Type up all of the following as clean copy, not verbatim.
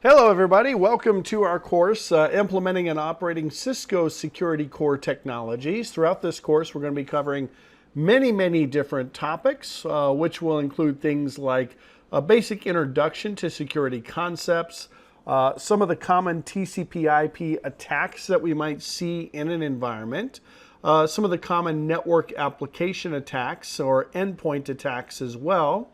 Hello everybody, welcome to our course, Implementing and Operating Cisco Security Core Technologies. Throughout this course we're going to be covering many different topics, which will include things like a basic introduction to security concepts, some of the common TCP/IP attacks that we might see in an environment, some of the common network application attacks or endpoint attacks as well.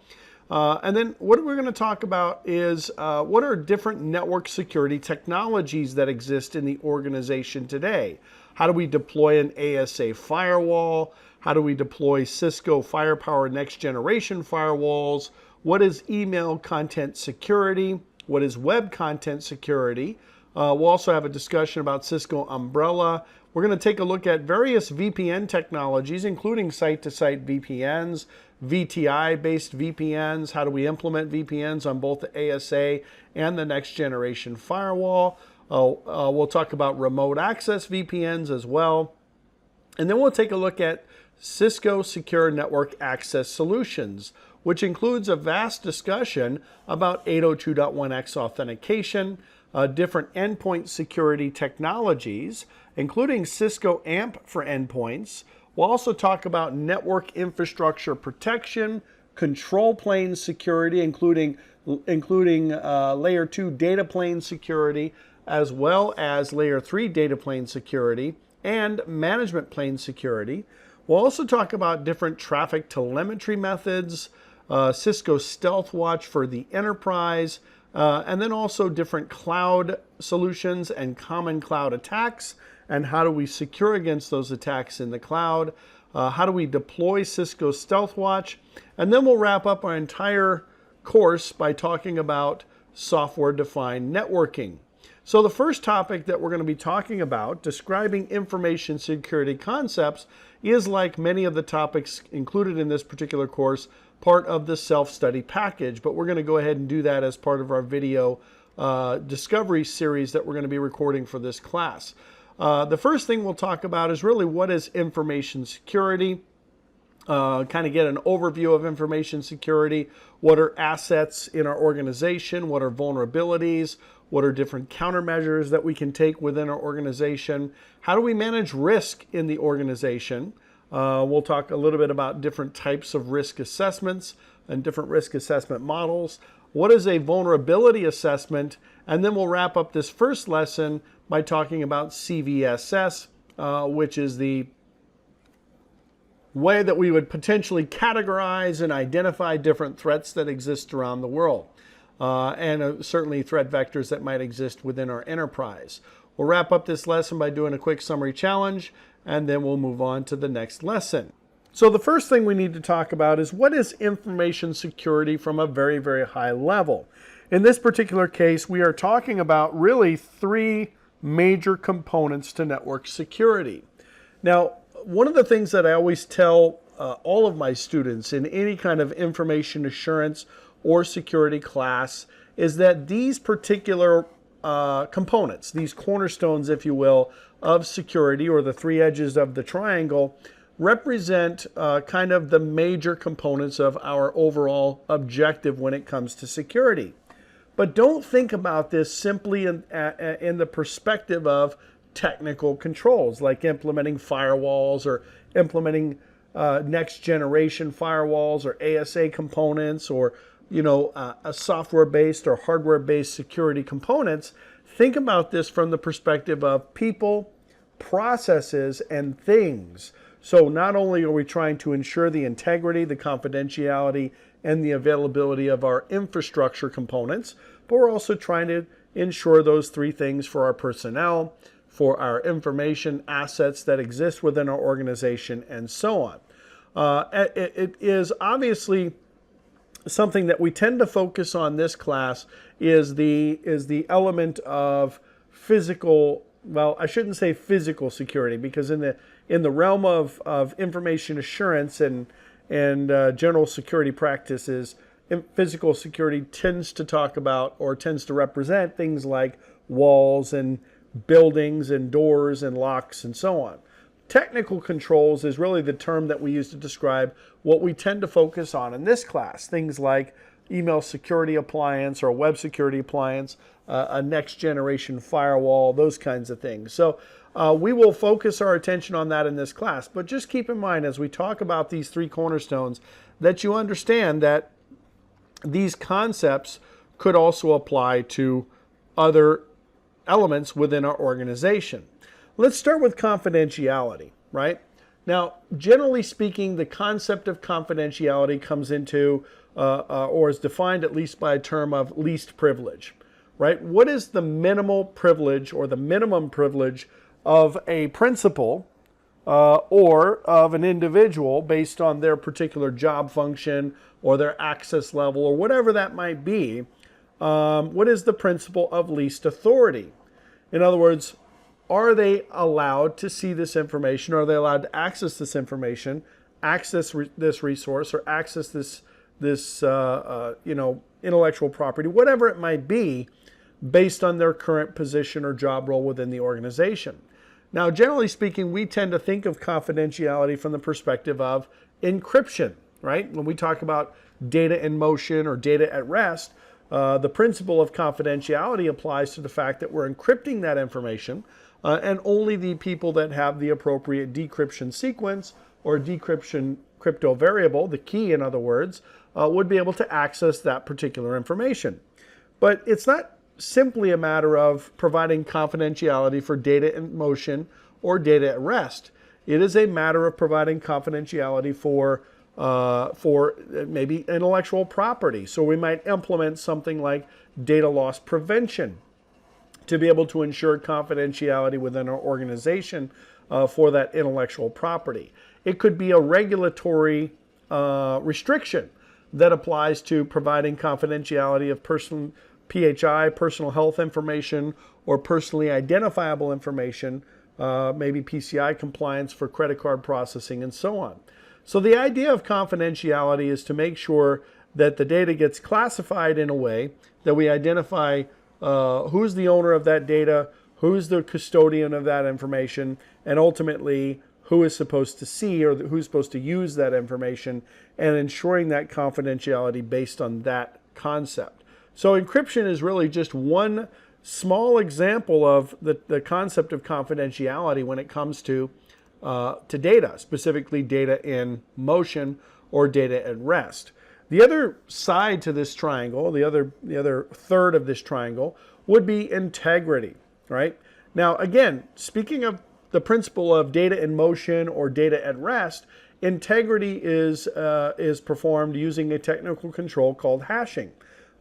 And then what we're going to talk about is what are different network security technologies that exist in the organization today. How do we deploy an ASA firewall? How do we deploy Cisco Firepower next generation firewalls? What is email content security? What is web content security? We'll also have a discussion about Cisco Umbrella. We're going to take a look at various VPN technologies, including site-to-site VPNs, VTI-based VPNs. How do we implement VPNs on both the ASA and the next generation firewall? We'll talk about remote access VPNs as well. And then we'll take a look at Cisco Secure Network Access Solutions, which includes a vast discussion about 802.1x authentication, different endpoint security technologies, including Cisco AMP for endpoints. We'll also talk about network infrastructure protection, control plane security, including layer 2 data plane security, as well as layer 3 data plane security and management plane security. We'll also talk about different traffic telemetry methods, Cisco Stealth Watch for the enterprise, and then also different cloud solutions and common cloud attacks, and how do we secure against those attacks in the cloud, how do we deploy Cisco Stealth Watch, and then we'll wrap up our entire course by talking about software-defined networking. So the first topic that we're going to be talking about, describing information security concepts, is, like many of the topics included in this particular course, part of the self-study package, but we're going to go ahead and do that as part of our video discovery series that we're going to be recording for this class. The first thing we'll talk about is really what is information security, kind of get an overview of information security, what are assets in our organization, what are vulnerabilities, what are different countermeasures that we can take within our organization, how do we manage risk in the organization. We'll talk a little bit about different types of risk assessments and different risk assessment models. What is a vulnerability assessment? And then we'll wrap up this first lesson by talking about CVSS, which is the way that we would potentially categorize and identify different threats that exist around the world, and certainly threat vectors that might exist within our enterprise. We'll wrap up this lesson by doing a quick summary challenge, and then we'll move on to the next lesson. So the first thing we need to talk about is what is information security from a very high level. In this particular case, we are talking about really three major components to network security. Now, one of the things that I always tell all of my students in any kind of information assurance or security class is that these particular components, these cornerstones, if you will, of security, or the three edges of the triangle, represent kind of the major components of our overall objective when it comes to security. But don't think about this simply in the perspective of technical controls, like implementing firewalls or implementing next generation firewalls or ASA components, or a software-based or hardware-based security components. Think about this from the perspective of people, processes, and things. So not only are we trying to ensure the integrity, the confidentiality, and the availability of our infrastructure components, but we're also trying to ensure those three things for our personnel, for our information assets that exist within our organization, and so on. It is obviously something that we tend to focus on this class is the element of physical, well, I shouldn't say physical security, because in the realm of information assurance and general security practices, physical security tends to talk about, or tends to represent, things like walls and buildings and doors and locks and so on. Technical controls is really the term that we use to describe what we tend to focus on in this class. Things like email security appliance or a web security appliance, a next generation firewall, those kinds of things. So we will focus our attention on that in this class. But just keep in mind as we talk about these three cornerstones that you understand that these concepts could also apply to other elements within our organization. Let's start with confidentiality, right? Now, generally speaking, the concept of confidentiality comes into or is defined at least by a term of least privilege, right? What is the minimal privilege or the minimum privilege of a principal or of an individual based on their particular job function or their access level or whatever that might be? What is the principle of least authority? In other words, are they allowed to see this information? Are they allowed to access this information, access this resource, or access this intellectual property, whatever it might be, based on their current position or job role within the organization? Now, generally speaking, we tend to think of confidentiality from the perspective of encryption, right? When we talk about data in motion or data at rest, the principle of confidentiality applies to the fact that we're encrypting that information and only the people that have the appropriate decryption sequence or decryption crypto variable, the key in other words, would be able to access that particular information. But it's not simply a matter of providing confidentiality for data in motion or data at rest. It is a matter of providing confidentiality for maybe intellectual property. So we might implement something like data loss prevention to be able to ensure confidentiality within our organization for that intellectual property. It could be a regulatory restriction that applies to providing confidentiality of PHI, personal health information, or personally identifiable information, maybe PCI compliance for credit card processing, and so on. So the idea of confidentiality is to make sure that the data gets classified in a way that we identify who's the owner of that data, who's the custodian of that information, and ultimately who is supposed to see or who's supposed to use that information, and ensuring that confidentiality based on that concept. So encryption is really just one small example of the concept of confidentiality when it comes to data, specifically data in motion or data at rest. The other side to this triangle, the other third of this triangle, would be integrity, right? Now, again, speaking of the principle of data in motion or data at rest, integrity is performed using a technical control called hashing,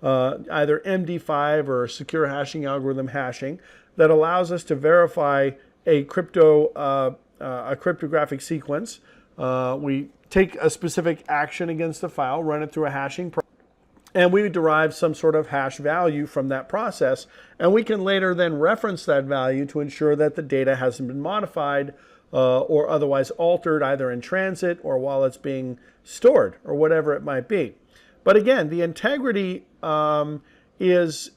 either MD5 or secure hashing algorithm hashing, that allows us to verify a cryptographic sequence. We take a specific action against the file, run it through a hashing process, and we derive some sort of hash value from that process, and we can later then reference that value to ensure that the data hasn't been modified or otherwise altered either in transit or while it's being stored or whatever it might be. But again, the integrity is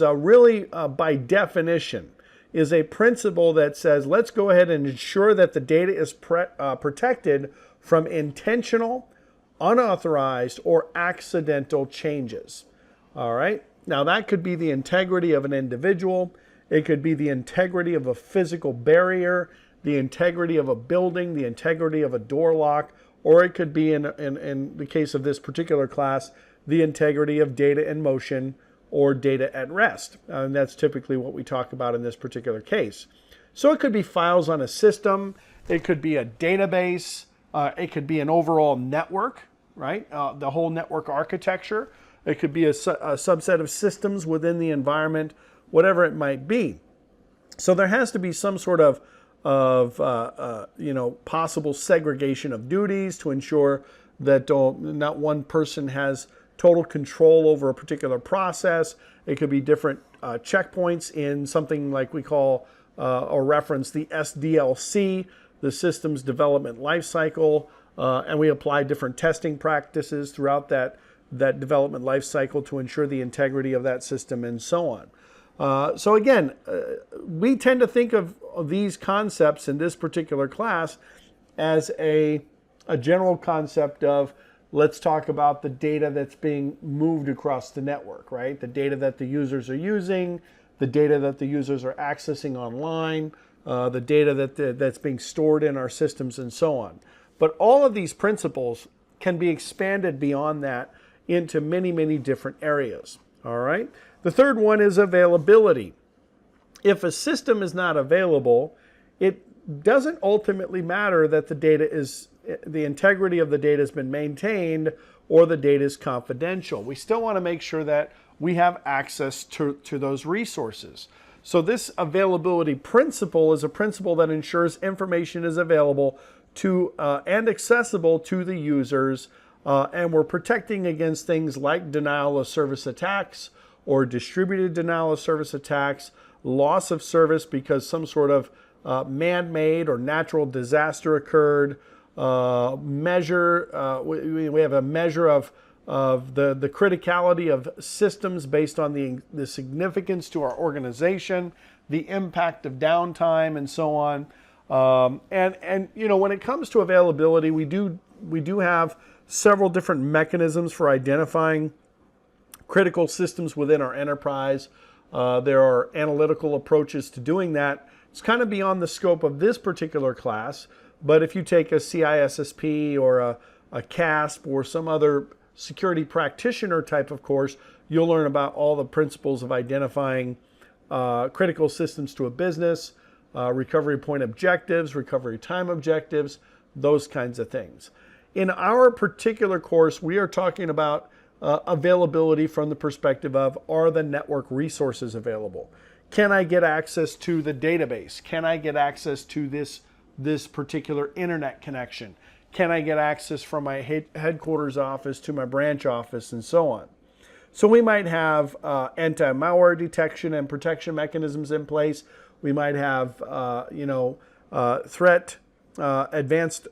really by definition is a principle that says let's go ahead and ensure that the data is protected from intentional, unauthorized, or accidental changes. All right. Now that could be the integrity of an individual. It could be the integrity of a physical barrier, the integrity of a building, the integrity of a door lock, or it could be, in the case of this particular class, the integrity of data in motion or data at rest. And that's typically what we talk about in this particular case. So it could be files on a system. It could be a database. It could be an overall network, right? The whole network architecture. It could be a subset of systems within the environment, whatever it might be. So there has to be some sort of possible segregation of duties to ensure that not one person has total control over a particular process. It could be different checkpoints in something like we call or reference the SDLC, the Systems Development Lifecycle, and we apply different testing practices throughout that development lifecycle to ensure the integrity of that system and so on. So again, we tend to think of these concepts in this particular class as a general concept of let's talk about the data that's being moved across the network, right? The data that the users are using, the data that the users are accessing online, the data that's being stored in our systems, and so on. But all of these principles can be expanded beyond that into many, many different areas. All right. The third one is availability. If a system is not available, it doesn't ultimately matter that the integrity of the data has been maintained or the data is confidential. We still want to make sure that we have access to those resources. So this availability principle is a principle that ensures information is available to and accessible to the users, and we're protecting against things like denial of service attacks or distributed denial of service attacks, loss of service because some sort of man-made or natural disaster occurred. We have a measure of the criticality of systems based on the significance to our organization, the impact of downtime, and so on. And when it comes to availability, we do have several different mechanisms for identifying critical systems within our enterprise. There are analytical approaches to doing that. It's kind of beyond the scope of this particular class, but if you take a CISSP or a CASP or some other security practitioner type of course, you'll learn about all the principles of identifying critical systems to a business, recovery point objectives, recovery time objectives, those kinds of things. In our particular course, we are talking about availability from the perspective of, are the network resources available? Can I get access to the database? Can I get access to this particular internet connection? Can I get access from my headquarters office to my branch office, and so on? So we might have anti-malware detection and protection mechanisms in place. We might have, advanced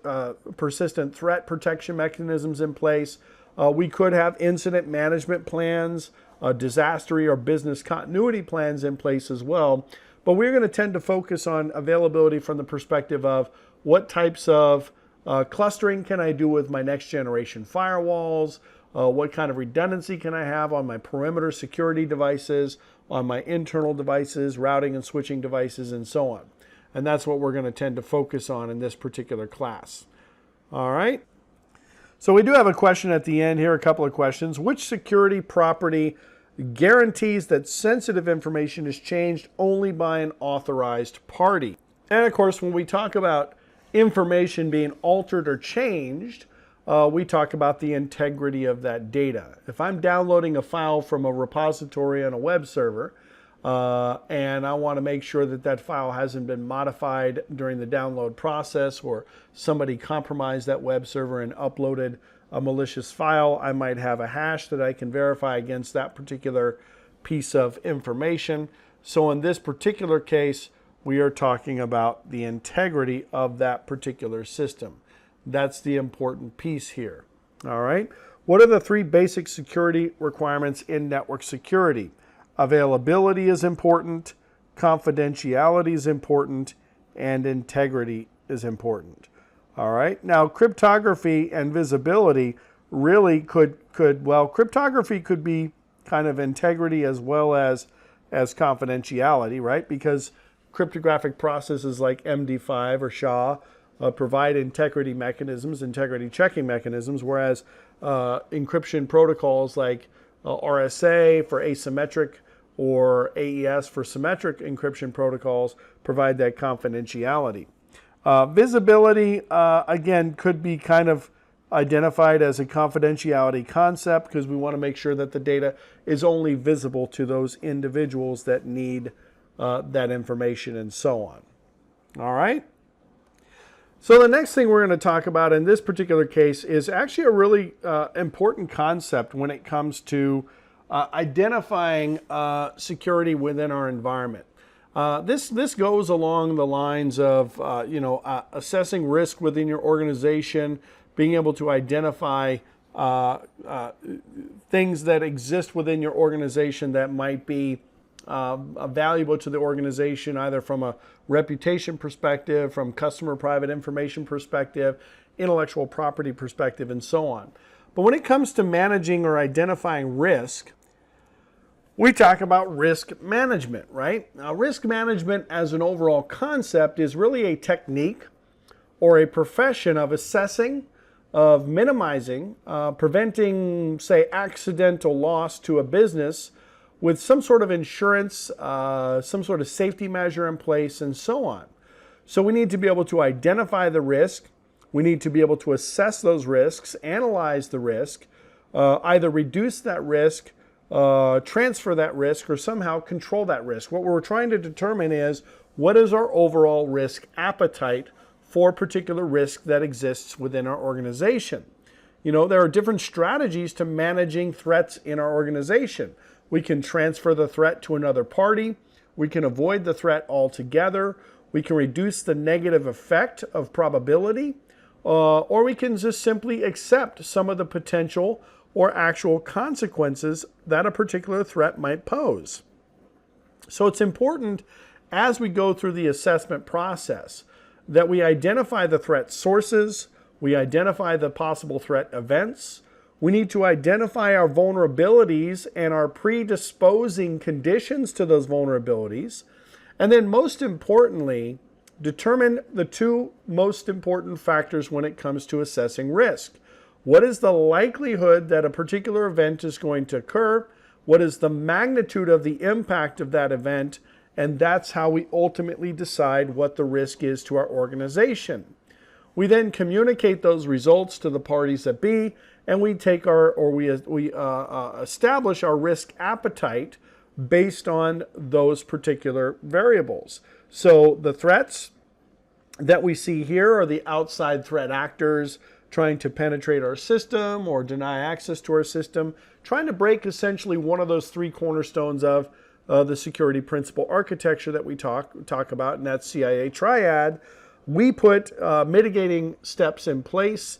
persistent threat protection mechanisms in place. We could have incident management plans, disaster or business continuity plans in place as well. But we're going to tend to focus on availability from the perspective of what types of clustering can I do with my next generation firewalls? What kind of redundancy can I have on my perimeter security devices, on my internal devices, routing and switching devices, and so on. And that's what we're going to tend to focus on in this particular class. All right. So we do have a question at the end here, a couple of questions. Which security property guarantees that sensitive information is changed only by an authorized party? And of course, when we talk about information being altered or changed, we talk about the integrity of that data. If I'm downloading a file from a repository on a web server, and I want to make sure that that file hasn't been modified during the download process, or somebody compromised that web server and uploaded a malicious file, I might have a hash that I can verify against that particular piece of information. So in this particular case, we are talking about the integrity of that particular system. That's the important piece here. All right. What are the three basic security requirements in network security? Availability is important, confidentiality is important, and integrity is important. All right. Now, cryptography and visibility really cryptography could be kind of integrity as well as confidentiality, right? Because cryptographic processes like MD5 or SHA provide integrity mechanisms, integrity checking mechanisms, whereas encryption protocols like RSA for asymmetric or AES for symmetric encryption protocols provide that confidentiality. Visibility, again, could be kind of identified as a confidentiality concept because we want to make sure that the data is only visible to those individuals that need that information, and so on. All right. So the next thing we're going to talk about in this particular case is actually a really important concept when it comes to identifying security within our environment. This goes along the lines of assessing risk within your organization, being able to identify things that exist within your organization that might be valuable to the organization, either from a reputation perspective, from customer private information perspective, intellectual property perspective, and so on. But when it comes to managing or identifying risk, we talk about risk management, right? Now, risk management as an overall concept is really a technique or a profession of assessing, of minimizing, preventing, say, accidental loss to a business with some sort of insurance, some sort of safety measure in place, and so on. So we need to be able to identify the risk. We need to be able to assess those risks, analyze the risk, either reduce that risk, transfer that risk, or somehow control that risk. What we're trying to determine is what is our overall risk appetite for a particular risk that exists within our organization. You know, there are different strategies to managing threats in our organization. We can transfer the threat to another party. We can avoid the threat altogether. We can reduce the negative effect of probability. Or we can just simply accept some of the potential or actual consequences that a particular threat might pose. So it's important as we go through the assessment process that we identify the threat sources, we identify the possible threat events, we need to identify our vulnerabilities and our predisposing conditions to those vulnerabilities, and then most importantly, determine the two most important factors when it comes to assessing risk. What is the likelihood that a particular event is going to occur? What is the magnitude of the impact of that event? And that's how we ultimately decide what the risk is to our organization. We then communicate those results to the parties that be, and we take establish our risk appetite based on those particular variables. So the threats that we see here are the outside threat actors trying to penetrate our system or deny access to our system, trying to break essentially one of those three cornerstones of the security principle architecture that we talk about, and that's CIA triad. We put mitigating steps in place,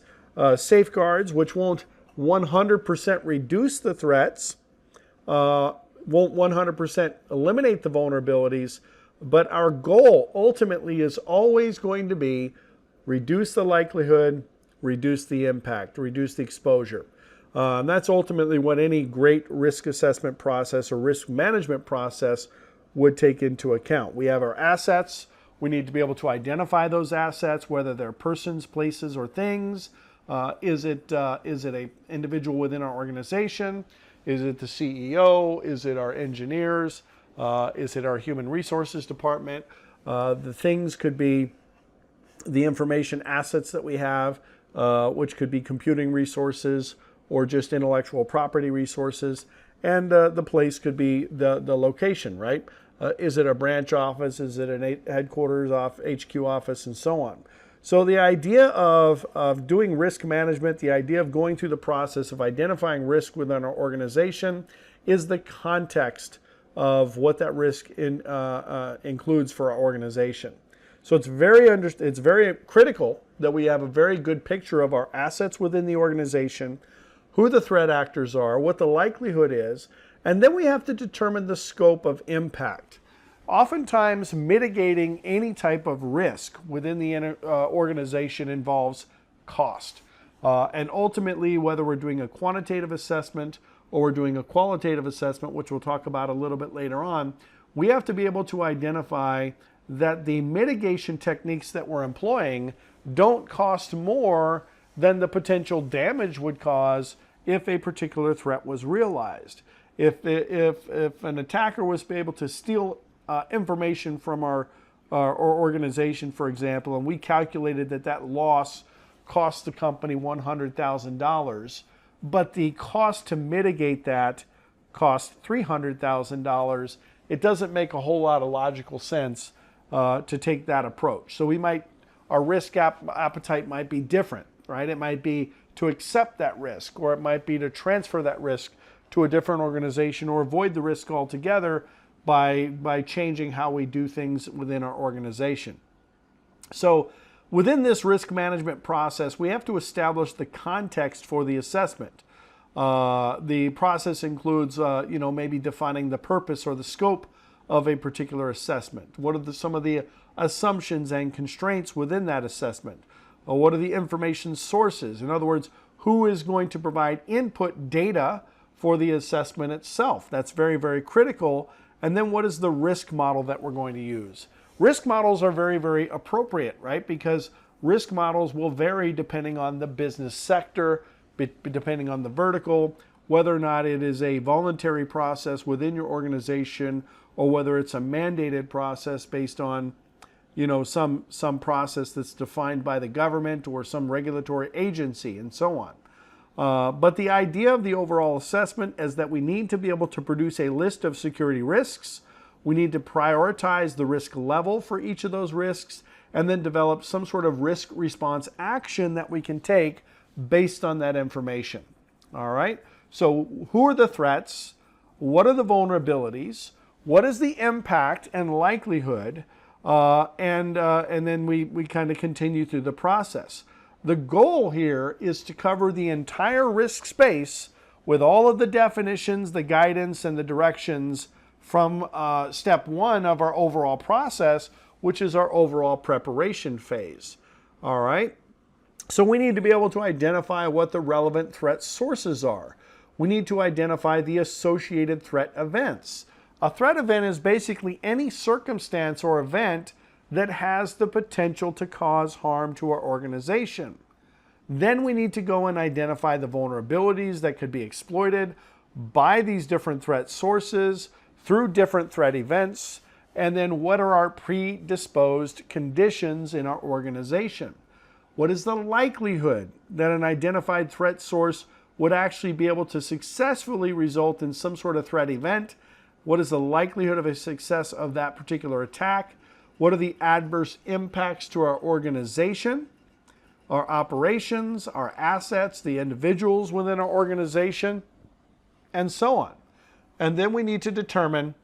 safeguards, which won't 100% reduce the threats, won't 100% eliminate the vulnerabilities, but our goal ultimately is always going to be reduce the likelihood, reduce the impact, reduce the exposure. And that's ultimately what any great risk assessment process or risk management process would take into account. We have our assets. We need to be able to identify those assets, whether they're persons, places, or things. Is it an individual within our organization? Is it the CEO? Is it our engineers? Is it our human resources department? The things could be the information assets that we have, which could be computing resources or just intellectual property resources. And the place could be the location, right? Is it a branch office? Is it an headquarters HQ office, and so on? So the idea of doing risk management, the idea of going through the process of identifying risk within our organization is the context of what that risk includes for our organization. So it's very critical that we have a very good picture of our assets within the organization, who the threat actors are, what the likelihood is, and then we have to determine the scope of impact. Oftentimes, mitigating any type of risk within the organization involves cost. And ultimately, whether we're doing a quantitative assessment or we're doing a qualitative assessment, which we'll talk about a little bit later on, we have to be able to identify that the mitigation techniques that we're employing don't cost more than the potential damage would cause if a particular threat was realized. If an attacker was able to steal information from our organization, for example, and we calculated that loss cost the company $100,000, but the cost to mitigate that cost $300,000, it doesn't make a whole lot of logical sense to take that approach. So our risk appetite might be different, right? It might be to accept that risk, or it might be to transfer that risk to a different organization, or avoid the risk altogether by changing how we do things within our organization. So within this risk management process, we have to establish the context for the assessment. The process includes, maybe defining the purpose or the scope of a particular assessment. What are some of the assumptions and constraints within that assessment? What are the information sources? In other words, who is going to provide input data for the assessment itself. That's very, very critical. And then what is the risk model that we're going to use? Risk models are very, very appropriate, right? Because risk models will vary depending on the business sector, depending on the vertical, whether or not it is a voluntary process within your organization or whether it's a mandated process based on, some process that's defined by the government or some regulatory agency and so on. But the idea of the overall assessment is that we need to be able to produce a list of security risks. We need to prioritize the risk level for each of those risks and then develop some sort of risk response action that we can take based on that information. All right? So who are the threats? What are the vulnerabilities? What is the impact and likelihood? And then we kind of continue through the process. The goal here is to cover the entire risk space with all of the definitions, the guidance, and the directions from step one of our overall process, which is our overall preparation phase. All right? So we need to be able to identify what the relevant threat sources are. We need to identify the associated threat events. A threat event is basically any circumstance or event that has the potential to cause harm to our organization. Then we need to go and identify the vulnerabilities that could be exploited by these different threat sources through different threat events, and then what are our predisposed conditions in our organization? What is the likelihood that an identified threat source would actually be able to successfully result in some sort of threat event? What is the likelihood of a success of that particular attack? What are the adverse impacts to our organization, our operations, our assets, the individuals within our organization, and so on? And then we need to determine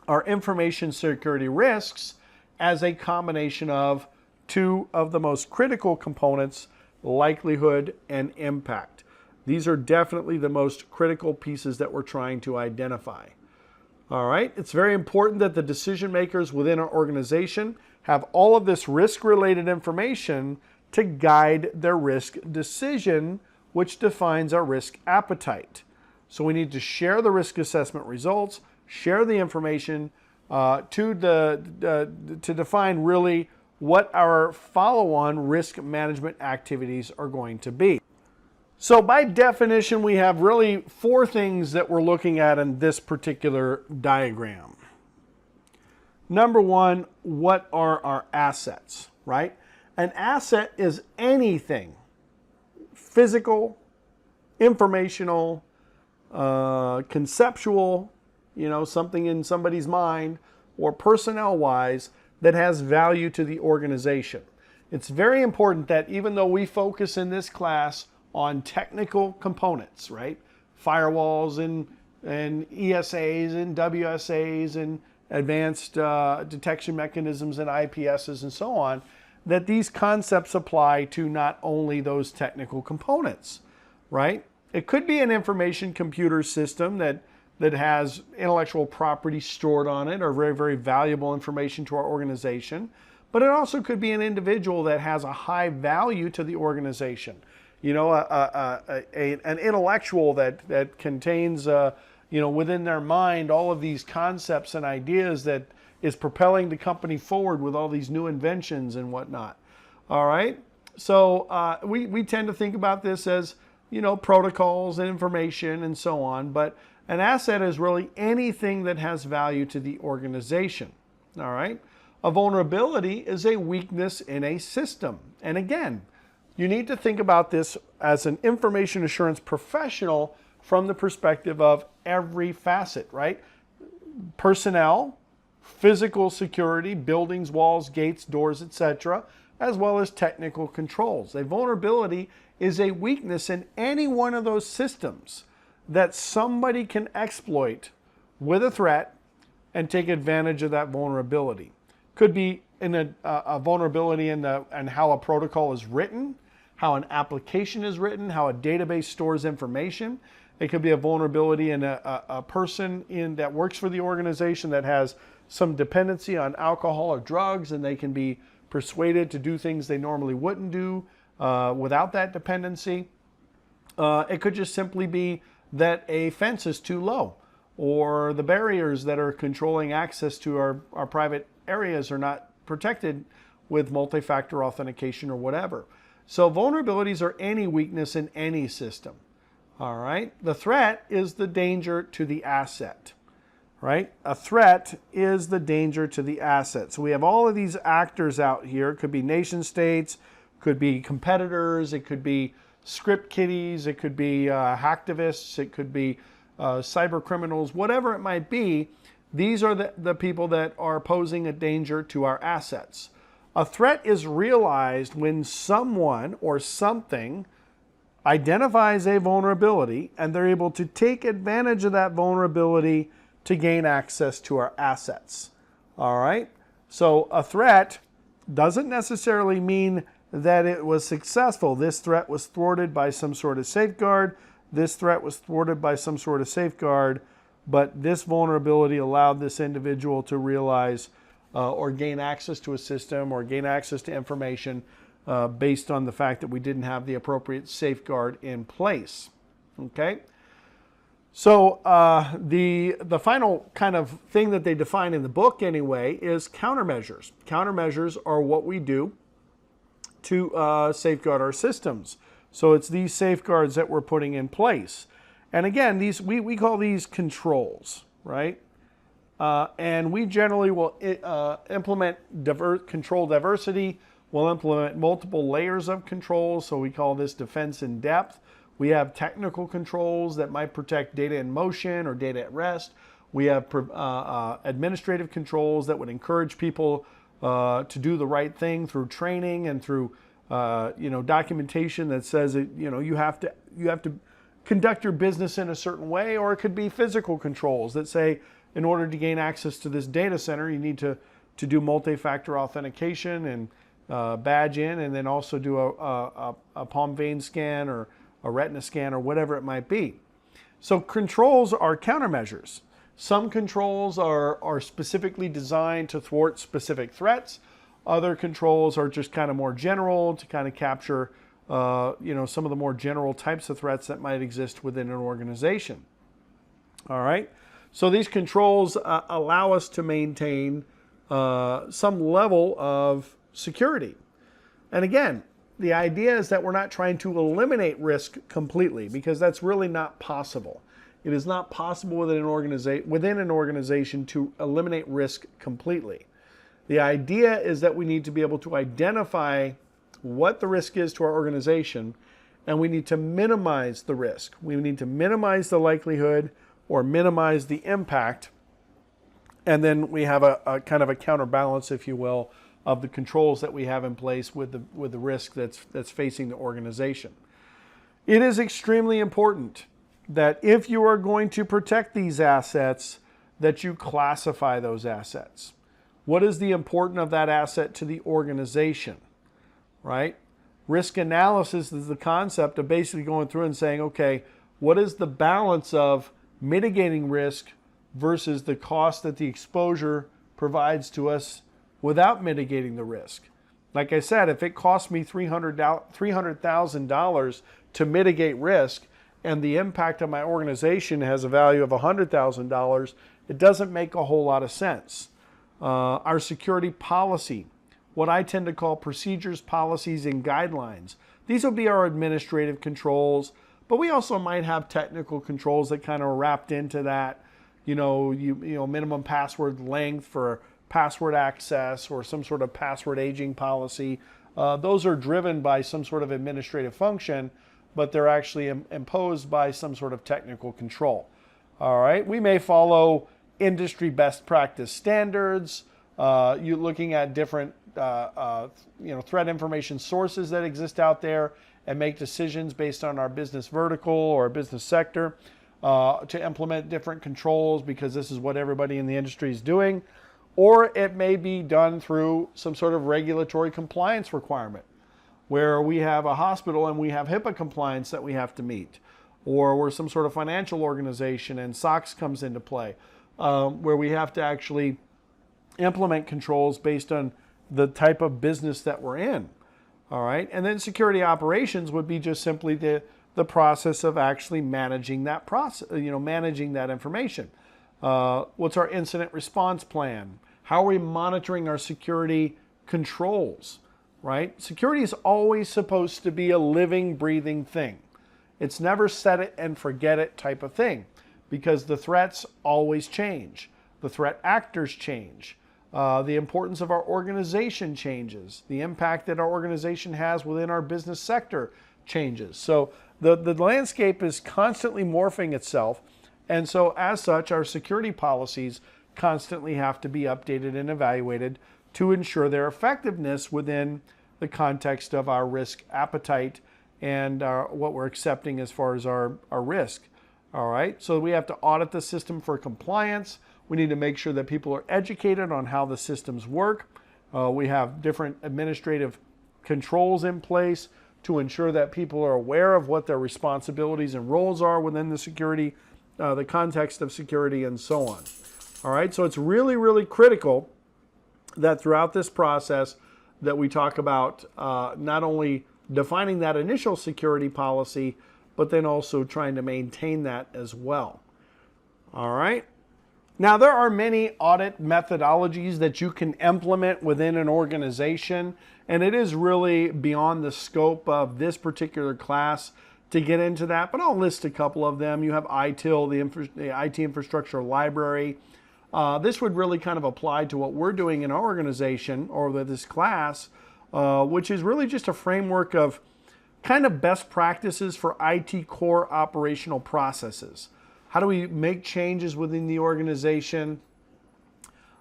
our information security risks as a combination of two of the most critical components, likelihood and impact. These are definitely the most critical pieces that we're trying to identify. All right, it's very important that the decision makers within our organization have all of this risk-related information to guide their risk decision, which defines our risk appetite. So we need to share the risk assessment results, share the information to define really what our follow-on risk management activities are going to be. So by definition, we have really four things that we're looking at in this particular diagram. Number one, what are our assets, right? An asset is anything physical, informational, conceptual, something in somebody's mind, or personnel-wise that has value to the organization. It's very important that even though we focus in this class on technical components, right? Firewalls and ESAs and WSAs and advanced detection mechanisms and IPSs and so on, that these concepts apply to not only those technical components, right? It could be an information computer system that has intellectual property stored on it or very, very valuable information to our organization, but it also could be an individual that has a high value to the organization. An intellectual that contains, within their mind all of these concepts and ideas that is propelling the company forward with all these new inventions and whatnot. All right? So we tend to think about this as, protocols and information and so on, but an asset is really anything that has value to the organization. All right? A vulnerability is a weakness in a system. And again, you need to think about this as an information assurance professional from the perspective of every facet, right? Personnel, physical security, buildings, walls, gates, doors, etc., as well as technical controls. A vulnerability is a weakness in any one of those systems that somebody can exploit with a threat and take advantage of that vulnerability. Could be in a vulnerability in how a protocol is written, how an application is written, how a database stores information. It could be a vulnerability in a person that works for the organization that has some dependency on alcohol or drugs, and they can be persuaded to do things they normally wouldn't do without that dependency. It could just simply be that a fence is too low, or the barriers that are controlling access to our private areas are not protected with multi-factor authentication or whatever. So vulnerabilities are any weakness in any system. All right. The threat is the danger to the asset. Right? A threat is the danger to the asset. So we have all of these actors out here. It could be nation states, could be competitors, it could be script kiddies, it could be hacktivists, it could be cyber criminals, whatever it might be. These are the people that are posing a danger to our assets. A threat is realized when someone or something identifies a vulnerability and they're able to take advantage of that vulnerability to gain access to our assets. All right? So a threat doesn't necessarily mean that it was successful. This threat was thwarted by some sort of safeguard. This threat was thwarted by some sort of safeguard, but this vulnerability allowed this individual to realize or gain access to a system or gain access to information based on the fact that we didn't have the appropriate safeguard in place. Okay? So the final kind of thing that they define in the book anyway is countermeasures. Countermeasures are what we do to safeguard our systems. So it's these safeguards that we're putting in place. And again, these we call these controls, right? And we generally will implement control diversity. We'll implement multiple layers of controls. So we call this defense in depth. We have technical controls that might protect data in motion or data at rest. We have administrative controls that would encourage people to do the right thing through training and through documentation that says that, you have to conduct your business in a certain way. Or it could be physical controls that say, in order to gain access to this data center, you need to do multi-factor authentication and badge in, and then also do a palm vein scan or a retina scan or whatever it might be. So controls are countermeasures. Some controls are specifically designed to thwart specific threats. Other controls are just kind of more general to kind of capture some of the more general types of threats that might exist within an organization. All right. So these controls allow us to maintain some level of security. And again, the idea is that we're not trying to eliminate risk completely, because that's really not possible. It is not possible within an organization to eliminate risk completely. The idea is that we need to be able to identify what the risk is to our organization, and we need to minimize the risk. We need to minimize the likelihood or minimize the impact, and then we have a kind of a counterbalance, if you will, of the controls that we have in place with the risk that's facing the organization. It is extremely important that if you are going to protect these assets, that you classify those assets. What is the importance of that asset to the organization, right? Risk analysis is the concept of basically going through and saying, okay, what is the balance of mitigating risk versus the cost that the exposure provides to us without mitigating the risk? Like I said, if it costs me $300,000 to mitigate risk and the impact on my organization has a value of $100,000, it doesn't make a whole lot of sense. Our security policy, what I tend to call procedures, policies, and guidelines. These will be our administrative controls, but we also might have technical controls that kind of are wrapped into that. Minimum password length for password access or some sort of password aging policy. Those are driven by some sort of administrative function, but they're actually imposed by some sort of technical control. All right, we may follow industry best practice standards. You're looking at different threat information sources that exist out there and make decisions based on our business vertical or business sector to implement different controls because this is what everybody in the industry is doing. Or it may be done through some sort of regulatory compliance requirement where we have a hospital and we have HIPAA compliance that we have to meet. Or we're some sort of financial organization and SOX comes into play where we have to actually implement controls based on the type of business that we're in. All right. And then security operations would be just simply the the process of actually managing that process, managing that information. What's our incident response plan? How are we monitoring our security controls, right? Security is always supposed to be a living, breathing thing. It's never set it and forget it type of thing, because the threats always change. The threat actors change. The importance of our organization changes. The impact that our organization has within our business sector changes. So the landscape is constantly morphing itself. And so as such, our security policies constantly have to be updated and evaluated to ensure their effectiveness within the context of our risk appetite and what we're accepting as far as our risk. All right, so we have to audit the system for compliance. We need to make sure that people are educated on how the systems work. We have different administrative controls in place to ensure that people are aware of what their responsibilities and roles are within the security, the context of security, and so on. All right, so it's really, really critical that throughout this process that we talk about not only defining that initial security policy, but then also trying to maintain that as well. All right. Now, there are many audit methodologies that you can implement within an organization, and it is really beyond the scope of this particular class to get into that, but I'll list a couple of them. You have ITIL, the IT Infrastructure Library. This would really kind of apply to what we're doing in our organization or with this class, which is really just a framework of kind of best practices for IT core operational processes. How do we make changes within the organization?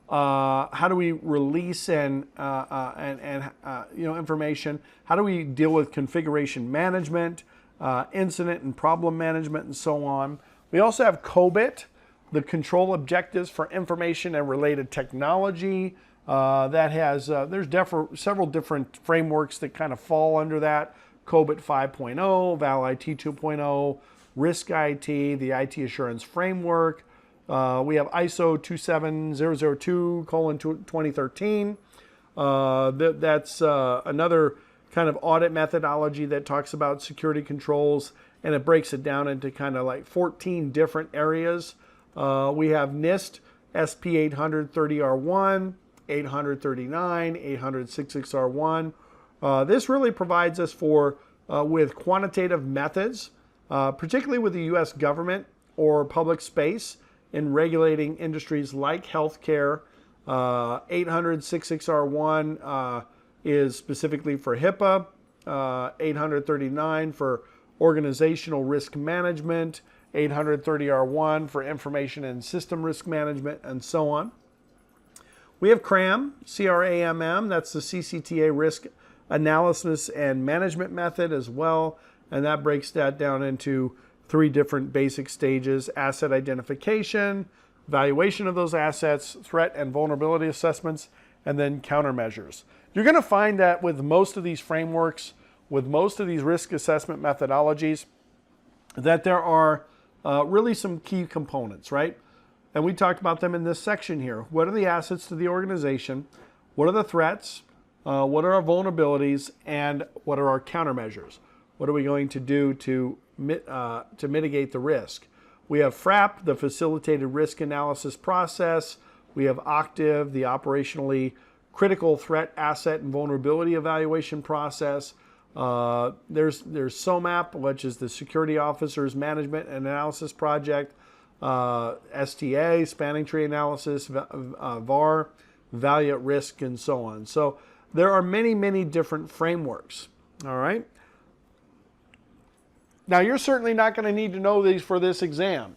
How do we release and information? How do we deal with configuration management, incident and problem management, and so on? We also have COBIT, the control objectives for information and related technology. That has there's several different frameworks that kind of fall under that. COBIT 5.0, Val IT 2.0, Risk IT, the IT Assurance Framework. We have ISO 27002:2013. That's another kind of audit methodology that talks about security controls, and it breaks it down into kind of like 14 different areas. We have NIST SP 830R1, 839, 800-66R1. This really provides us with quantitative methods, particularly with the U.S. government or public space in regulating industries like healthcare. 800-66R1 is specifically for HIPAA, 839 for organizational risk management, 830R1 for information and system risk management, and so on. We have CRAM, C-R-A-M-M, that's the CCTA risk analysis and management method as well, and that breaks that down into 3 different basic stages: asset identification, evaluation of those assets, threat and vulnerability assessments, and then countermeasures. You're going to find that with most of these frameworks, with most of these risk assessment methodologies, that there are really some key components, right? And we talked about them in this section here. What are the assets to the organization? What are the threats? What are our vulnerabilities? And what are our countermeasures? What are we going to do to mitigate the risk? We have FRAP, the Facilitated Risk Analysis Process. We have OCTIV, the Operationally Critical Threat Asset and Vulnerability Evaluation Process. There's SOMAP, which is the Security Officers Management and Analysis Project. STA, Spanning Tree Analysis, VAR, Value at Risk, and so on. So there are many, many different frameworks. All right. Now, you're certainly not going to need to know these for this exam,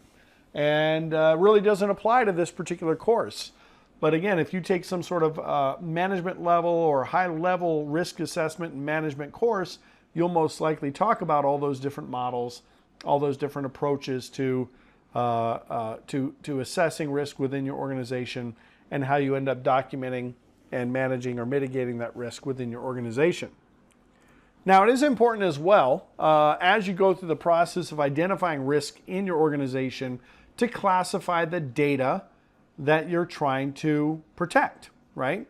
and really doesn't apply to this particular course. But again, if you take some sort of management level or high level risk assessment and management course, you'll most likely talk about all those different models, all those different approaches to assessing risk within your organization and how you end up documenting and managing or mitigating that risk within your organization. Now, it is important as well, as you go through the process of identifying risk in your organization, to classify the data that you're trying to protect, right?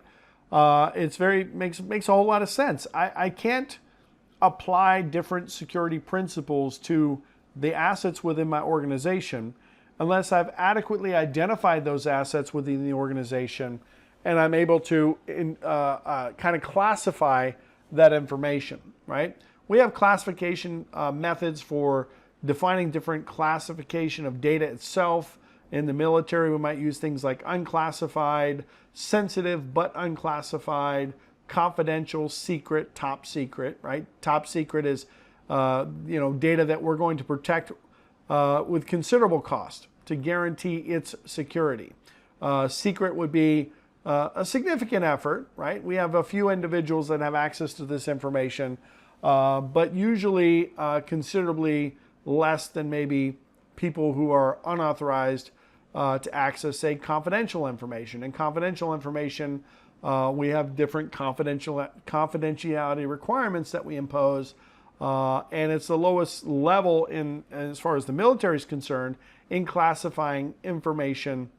Makes a whole lot of sense. I can't apply different security principles to the assets within my organization unless I've adequately identified those assets within the organization and I'm able to kind of classify that information, right? We have classification methods for defining different classification of data itself. In the military, we might use things like unclassified, sensitive but unclassified, confidential, secret, top secret, right? Top secret is data that we're going to protect with considerable cost to guarantee its security. Secret would be a significant effort, right? We have a few individuals that have access to this information, but usually considerably less than maybe people who are unauthorized to access, say, confidential information. And confidential information, we have different confidentiality requirements that we impose, and it's the lowest level in, as far as the military is concerned, in classifying information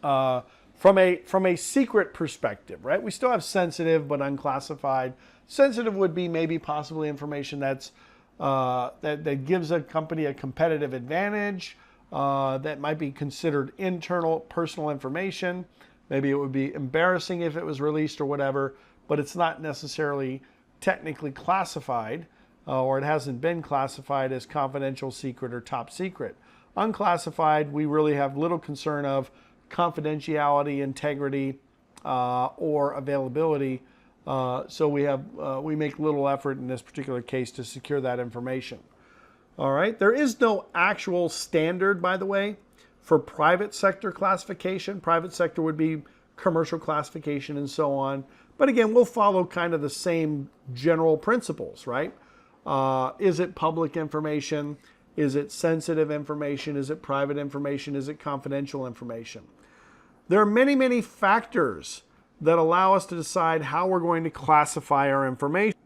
from a secret perspective, right? We still have sensitive but unclassified. Sensitive would be maybe possibly information that's that gives a company a competitive advantage, that might be considered internal personal information. Maybe it would be embarrassing if it was released or whatever, but it's not necessarily technically classified, or it hasn't been classified as confidential, secret, or top secret. Unclassified, we really have little concern of confidentiality, integrity, or availability. So we make little effort in this particular case to secure that information. All right, there is no actual standard, by the way, for private sector classification. Private sector would be commercial classification and so on. But again, we'll follow kind of the same general principles, right? Is it public information? Is it sensitive information? Is it private information? Is it confidential information? There are many, many factors that allow us to decide how we're going to classify our information.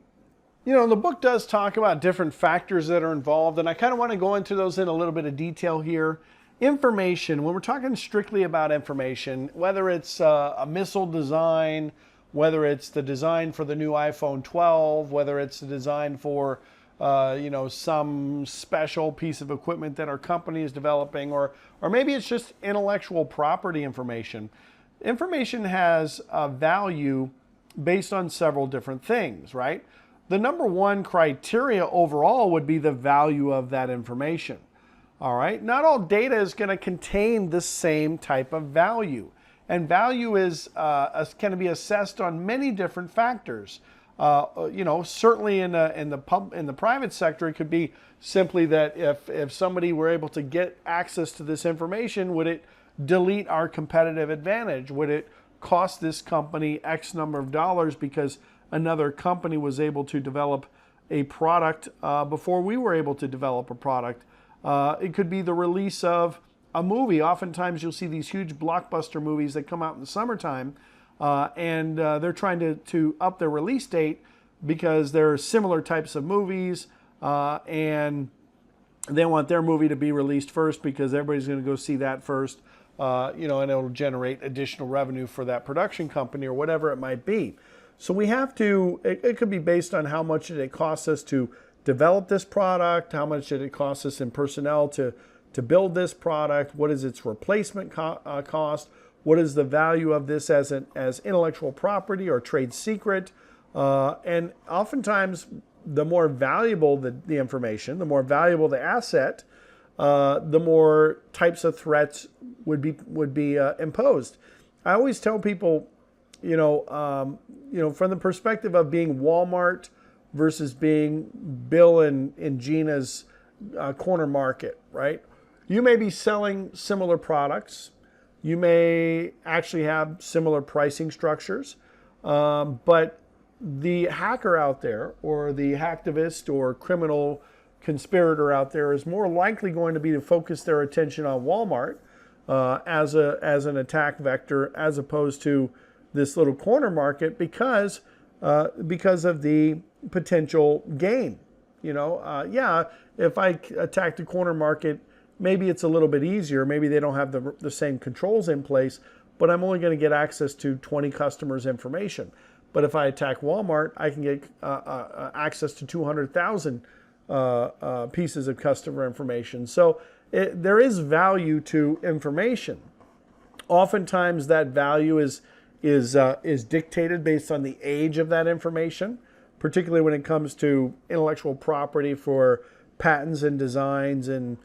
You know, the book does talk about different factors that are involved, and I kind of want to go into those in a little bit of detail here. Information, when we're talking strictly about information, whether it's a missile design, whether it's the design for the new iPhone 12, whether it's the design for some special piece of equipment that our company is developing, or maybe it's just intellectual property information. Information has a value based on several different things, right? The number one criteria overall would be the value of that information. All right, not all data is going to contain the same type of value, and value is can be assessed on many different factors. Certainly in the private sector, it could be simply that if somebody were able to get access to this information, would it delete our competitive advantage? Would it cost this company X number of dollars because another company was able to develop a product before we were able to develop a product? It could be the release of a movie. Oftentimes you'll see these huge blockbuster movies that come out in the summertime, and they're trying to up their release date because they're similar types of movies, and they want their movie to be released first because everybody's going to go see that first, and it'll generate additional revenue for that production company or whatever it might be. So we have to, it could be based on how much did it cost us to develop this product, how much did it cost us in personnel to build this product, what is its replacement cost, what is the value of this as intellectual property or trade secret, and oftentimes the more valuable the information, the more valuable the asset, the more types of threats would be imposed. I always tell people, from the perspective of being Walmart versus being Bill and Gina's corner market, right? You may be selling similar products. You may actually have similar pricing structures, but the hacker out there or the hacktivist or criminal conspirator out there is more likely going to be to focus their attention on Walmart as an attack vector as opposed to this little corner market because of the potential gain. If I attack the corner market, maybe it's a little bit easier. Maybe they don't have the same controls in place, but I'm only going to get access to 20 customers' information. But if I attack Walmart, I can get access to 200,000 pieces of customer information. So there is value to information. Oftentimes that value is dictated based on the age of that information, particularly when it comes to intellectual property for patents and designs and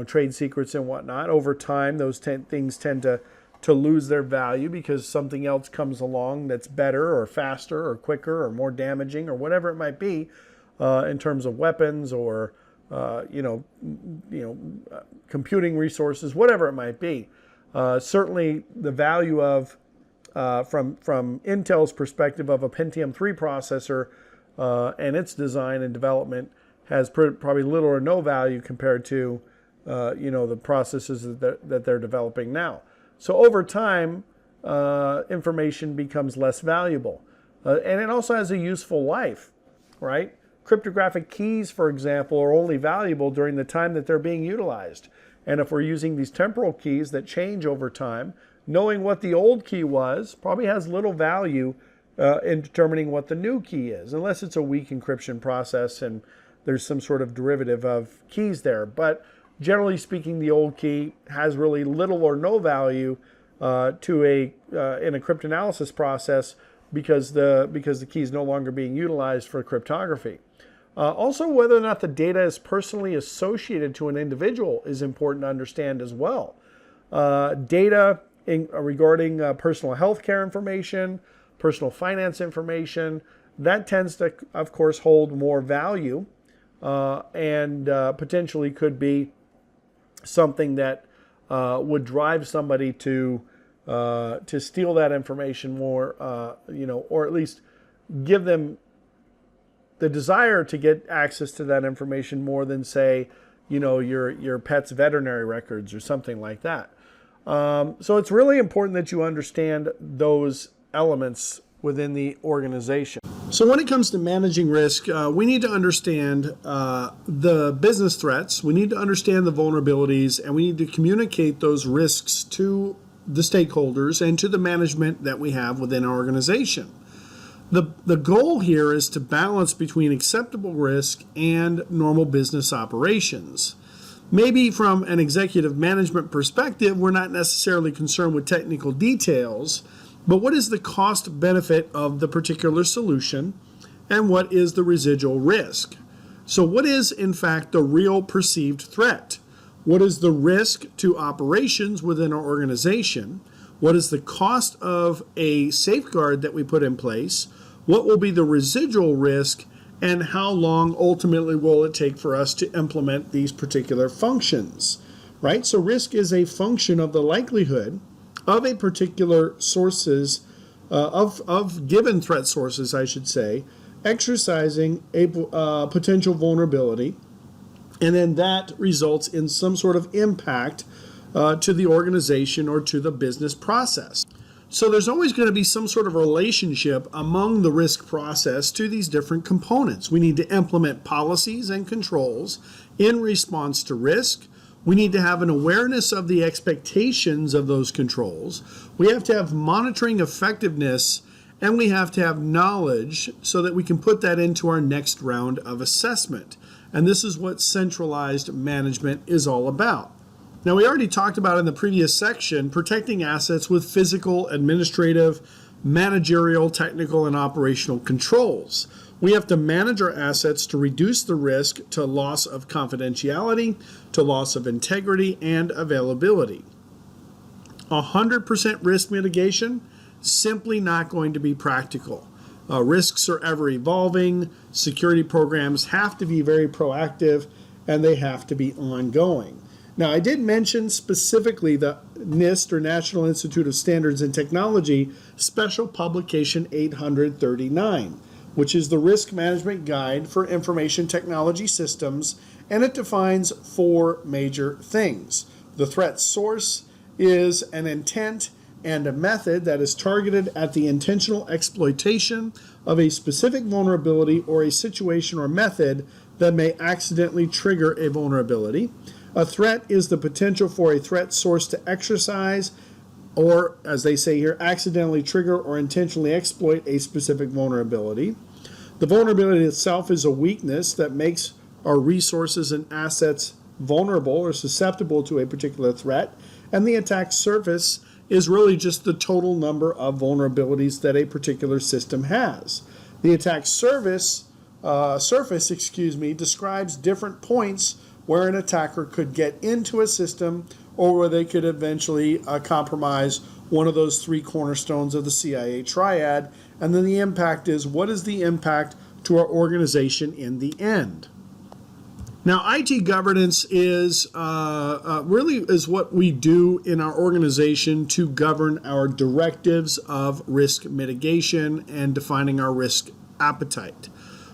trade secrets and whatnot. Over time, those things tend to lose their value because something else comes along that's better or faster or quicker or more damaging or whatever it might be in terms of weapons or computing resources, whatever it might be. Certainly, the value of from Intel's perspective of a Pentium 3 processor and its design and development has probably little or no value compared to the processes that they're developing now. So over time, information becomes less valuable. And it also has a useful life, right? Cryptographic keys, for example, are only valuable during the time that they're being utilized. And if we're using these temporal keys that change over time, knowing what the old key was probably has little value in determining what the new key is, unless it's a weak encryption process and there's some sort of derivative of keys there. But generally speaking, the old key has really little or no value in a cryptanalysis process because the key is no longer being utilized for cryptography. Also, whether or not the data is personally associated to an individual is important to understand as well. Data regarding personal health care information, personal finance information, that tends to, of course, hold more value and potentially could be something that would drive somebody to steal that information more, or at least give them the desire to get access to that information more than, say, your pet's veterinary records or something like that. So it's really important that you understand those elements within the organization. So when it comes to managing risk, we need to understand the business threats, we need to understand the vulnerabilities, and we need to communicate those risks to the stakeholders and to the management that we have within our organization. The goal here is to balance between acceptable risk and normal business operations. Maybe from an executive management perspective, we're not necessarily concerned with technical details, but what is the cost benefit of the particular solution and what is the residual risk? So what is in fact the real perceived threat? What is the risk to operations within our organization? What is the cost of a safeguard that we put in place? What will be the residual risk? And how long ultimately will it take for us to implement these particular functions, right? So risk is a function of the likelihood of a particular sources, of given threat sources, I should say, exercising a potential vulnerability, and then that results in some sort of impact to the organization or to the business process. So there's always going to be some sort of relationship among the risk process to these different components. We need to implement policies and controls in response to risk. We need to have an awareness of the expectations of those controls. We have to have monitoring effectiveness, and we have to have knowledge so that we can put that into our next round of assessment. And this is what centralized management is all about. Now, we already talked about in the previous section protecting assets with physical, administrative, managerial, technical, and operational controls. We have to manage our assets to reduce the risk to loss of confidentiality, to loss of integrity, and availability. 100% risk mitigation, simply not going to be practical. Risks are ever evolving. Security programs have to be very proactive, and they have to be ongoing. Now, I did mention specifically the NIST, or National Institute of Standards and Technology, Special Publication 839, which is the Risk Management Guide for Information Technology Systems, and it defines 4 major things. The threat source is an intent and a method that is targeted at the intentional exploitation of a specific vulnerability or a situation or method that may accidentally trigger a vulnerability. A threat is the potential for a threat source to exercise or, as they say here, accidentally trigger or intentionally exploit a specific vulnerability. The vulnerability itself is a weakness that makes our resources and assets vulnerable or susceptible to a particular threat, and the attack surface is really just the total number of vulnerabilities that a particular system has. The attack surface describes different points where an attacker could get into a system or where they could eventually compromise one of those three cornerstones of the CIA triad. And then the impact is, what is the impact to our organization in the end? Now, IT governance is really is what we do in our organization to govern our directives of risk mitigation and defining our risk appetite.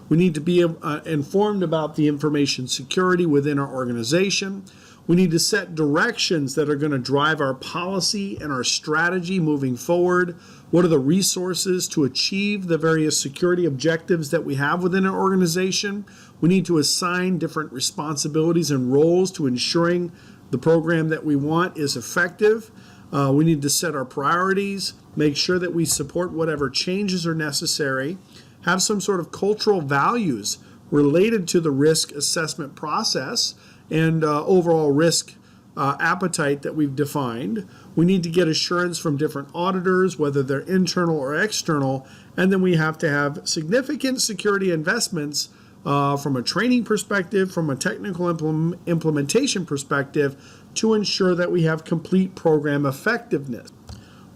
We need to be informed about the information security within our organization. We need to set directions that are going to drive our policy and our strategy moving forward. What are the resources to achieve the various security objectives that we have within our organization? We need to assign different responsibilities and roles to ensuring the program that we want is effective. We need to set our priorities, make sure that we support whatever changes are necessary, have some sort of cultural values related to the risk assessment process and overall risk appetite that we've defined. We need to get assurance from different auditors, whether they're internal or external, and then we have to have significant security investments from a training perspective, from a technical implementation perspective, to ensure that we have complete program effectiveness.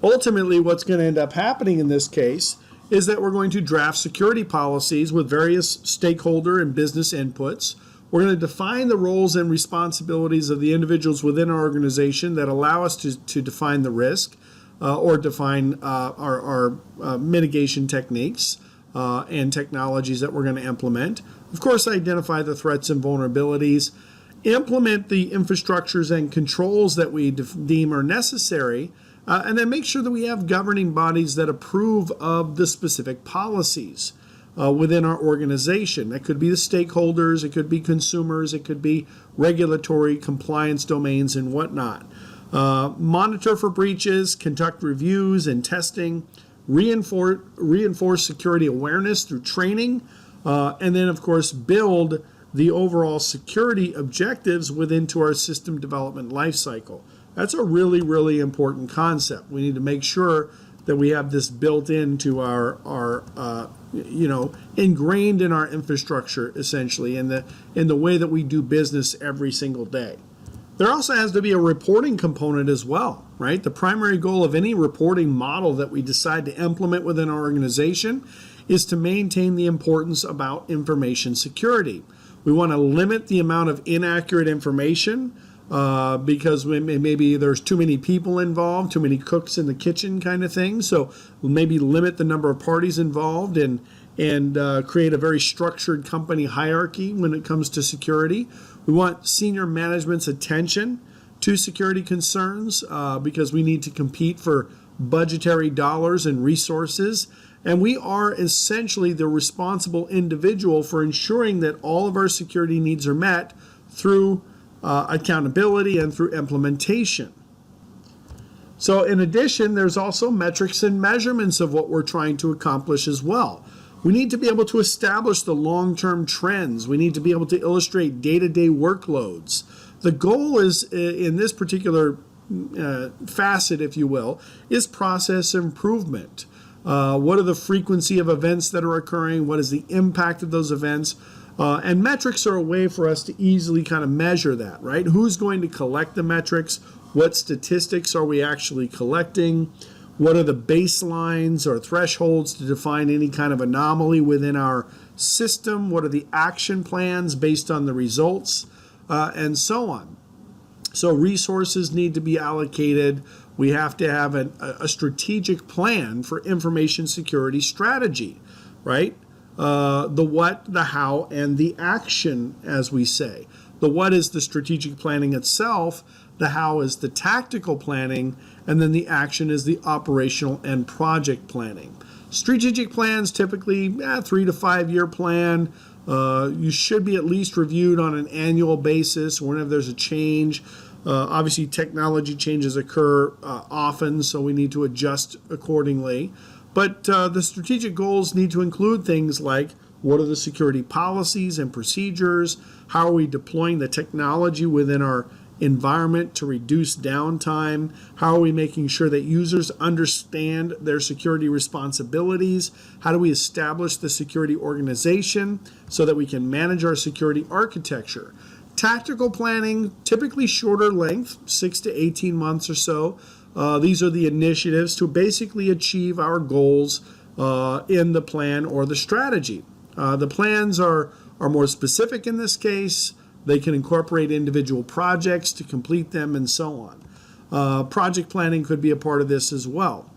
Ultimately, what's going to end up happening in this case is that we're going to draft security policies with various stakeholder and business inputs. We're going to define the roles and responsibilities of the individuals within our organization that allow us to define the risk or define our mitigation techniques and technologies that we're going to implement. Of course, identify the threats and vulnerabilities, implement the infrastructures and controls that we deem are necessary, and then make sure that we have governing bodies that approve of the specific policies within our organization. That could be the stakeholders, it could be consumers, it could be regulatory compliance domains and whatnot. Monitor for breaches, conduct reviews and testing, reinforce security awareness through training, and then of course build the overall security objectives within our system development lifecycle. That's a really, really important concept. We need to make sure that we have this built into our ingrained in our infrastructure, essentially, in the way that we do business every single day. There also has to be a reporting component as well, right? The primary goal of any reporting model that we decide to implement within our organization is to maintain the importance about information security. We want to limit the amount of inaccurate information because maybe there's too many people involved, too many cooks in the kitchen kind of thing. So we'll maybe limit the number of parties involved and create a very structured company hierarchy when it comes to security. We want senior management's attention to security concerns because we need to compete for budgetary dollars and resources. And we are essentially the responsible individual for ensuring that all of our security needs are met through accountability and through implementation. So in addition, there's also metrics and measurements of what we're trying to accomplish as well. We need to be able to establish the long-term trends. We need to be able to illustrate day-to-day workloads. The goal is, in this particular facet, if you will, is process improvement. What are the frequency of events that are occurring? What is the impact of those events? And metrics are a way for us to easily kind of measure that, right? Who's going to collect the metrics? What statistics are we actually collecting? What are the baselines or thresholds to define any kind of anomaly within our system? What are the action plans based on the results? And so on. So resources need to be allocated. We have to have a strategic plan for information security strategy, right? The what, the how, and the action, as we say. The what is the strategic planning itself, the how is the tactical planning, and then the action is the operational and project planning. Strategic plans typically 3 to 5 year plan. You should be at least reviewed on an annual basis whenever there's a change. Obviously, technology changes occur often, so we need to adjust accordingly. But the strategic goals need to include things like what are the security policies and procedures? How are we deploying the technology within our environment to reduce downtime? How are we making sure that users understand their security responsibilities? How do we establish the security organization so that we can manage our security architecture? Tactical planning, typically shorter length, 6 to 18 months or so. These are the initiatives to basically achieve our goals in the plan or the strategy. The plans are more specific in this case. They can incorporate individual projects to complete them and so on. Project planning could be a part of this as well.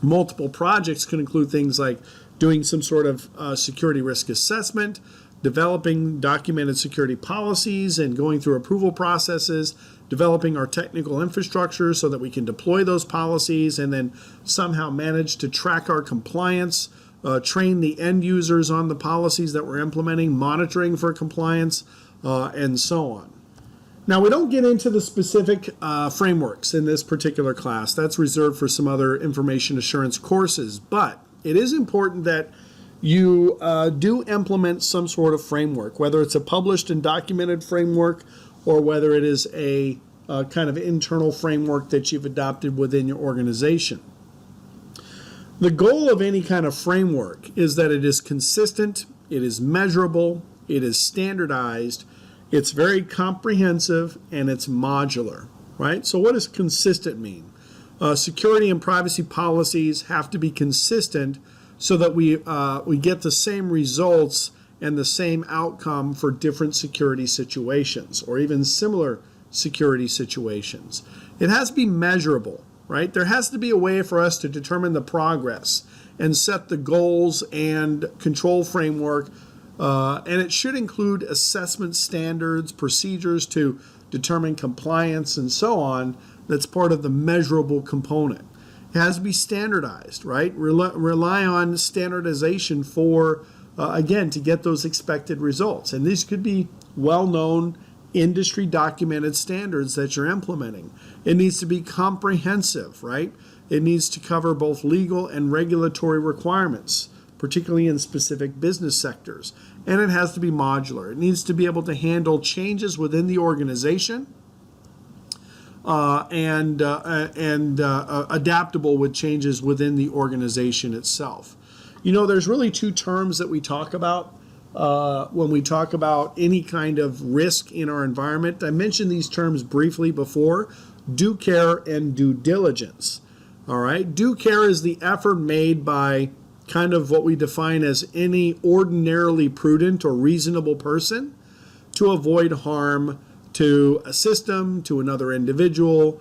Multiple projects can include things like doing some sort of security risk assessment, developing documented security policies and going through approval processes, developing our technical infrastructure so that we can deploy those policies and then somehow manage to track our compliance, train the end users on the policies that we're implementing, monitoring for compliance, and so on. Now, we don't get into the specific frameworks in this particular class. That's reserved for some other information assurance courses, but it is important that you do implement some sort of framework, whether it's a published and documented framework or whether it is a kind of internal framework that you've adopted within your organization. The goal of any kind of framework is that it is consistent, it is measurable, it is standardized, it's very comprehensive, and it's modular, right? So what does consistent mean? Security and privacy policies have to be consistent so that we get the same results and the same outcome for different security situations or even similar security situations. It has to be measurable, right? There has to be a way for us to determine the progress and set the goals and control framework, and it should include assessment standards, procedures to determine compliance, and so on. That's part of the measurable component. It has to be standardized, right? Rely on standardization for, again, to get those expected results. And these could be well-known industry documented standards that you're implementing. It needs to be comprehensive, right? It needs to cover both legal and regulatory requirements, particularly in specific business sectors. And it has to be modular. It needs to be able to handle changes within the organization and adaptable with changes within the organization itself. You know, there's really two terms that we talk about when we talk about any kind of risk in our environment. I mentioned these terms briefly before: due care and due diligence. All right, due care is the effort made by kind of what we define as any ordinarily prudent or reasonable person to avoid harm to a system, to another individual,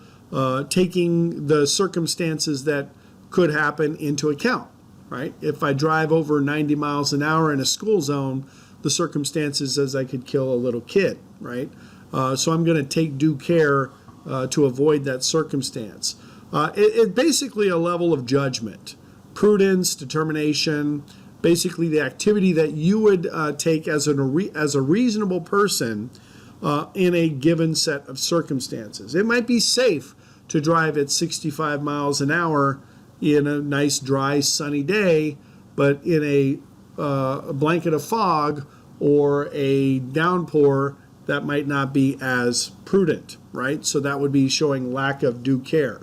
taking the circumstances that could happen into account, right? If I drive over 90 miles an hour in a school zone, the circumstances is I could kill a little kid, right? So I'm going to take due care to avoid that circumstance. It's basically a level of judgment, prudence, determination, basically the activity that you would take as a reasonable person in a given set of circumstances. It might be safe to drive at 65 miles an hour in a nice, dry, sunny day, but in a blanket of fog or a downpour, that might not be as prudent, right? So that would be showing lack of due care.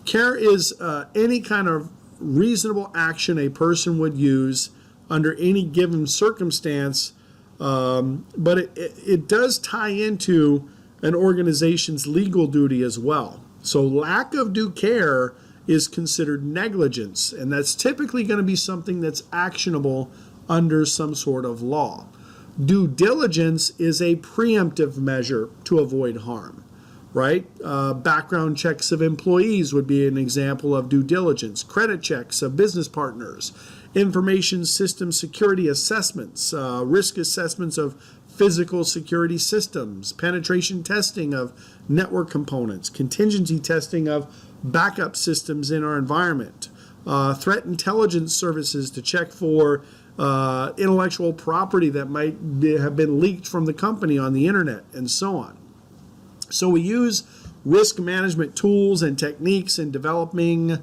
Care is any kind of reasonable action a person would use under any given circumstance, but it does tie into an organization's legal duty as well. So lack of due care is considered negligence, and that's typically going to be something that's actionable under some sort of law. Due diligence is a preemptive measure to avoid harm, right? Background checks of employees would be an example of due diligence. Credit checks of business partners, information system security assessments, risk assessments of physical security systems, penetration testing of network components, contingency testing of backup systems in our environment, threat intelligence services to check for intellectual property that might have been leaked from the company on the internet, and so on. So we use risk management tools and techniques in developing,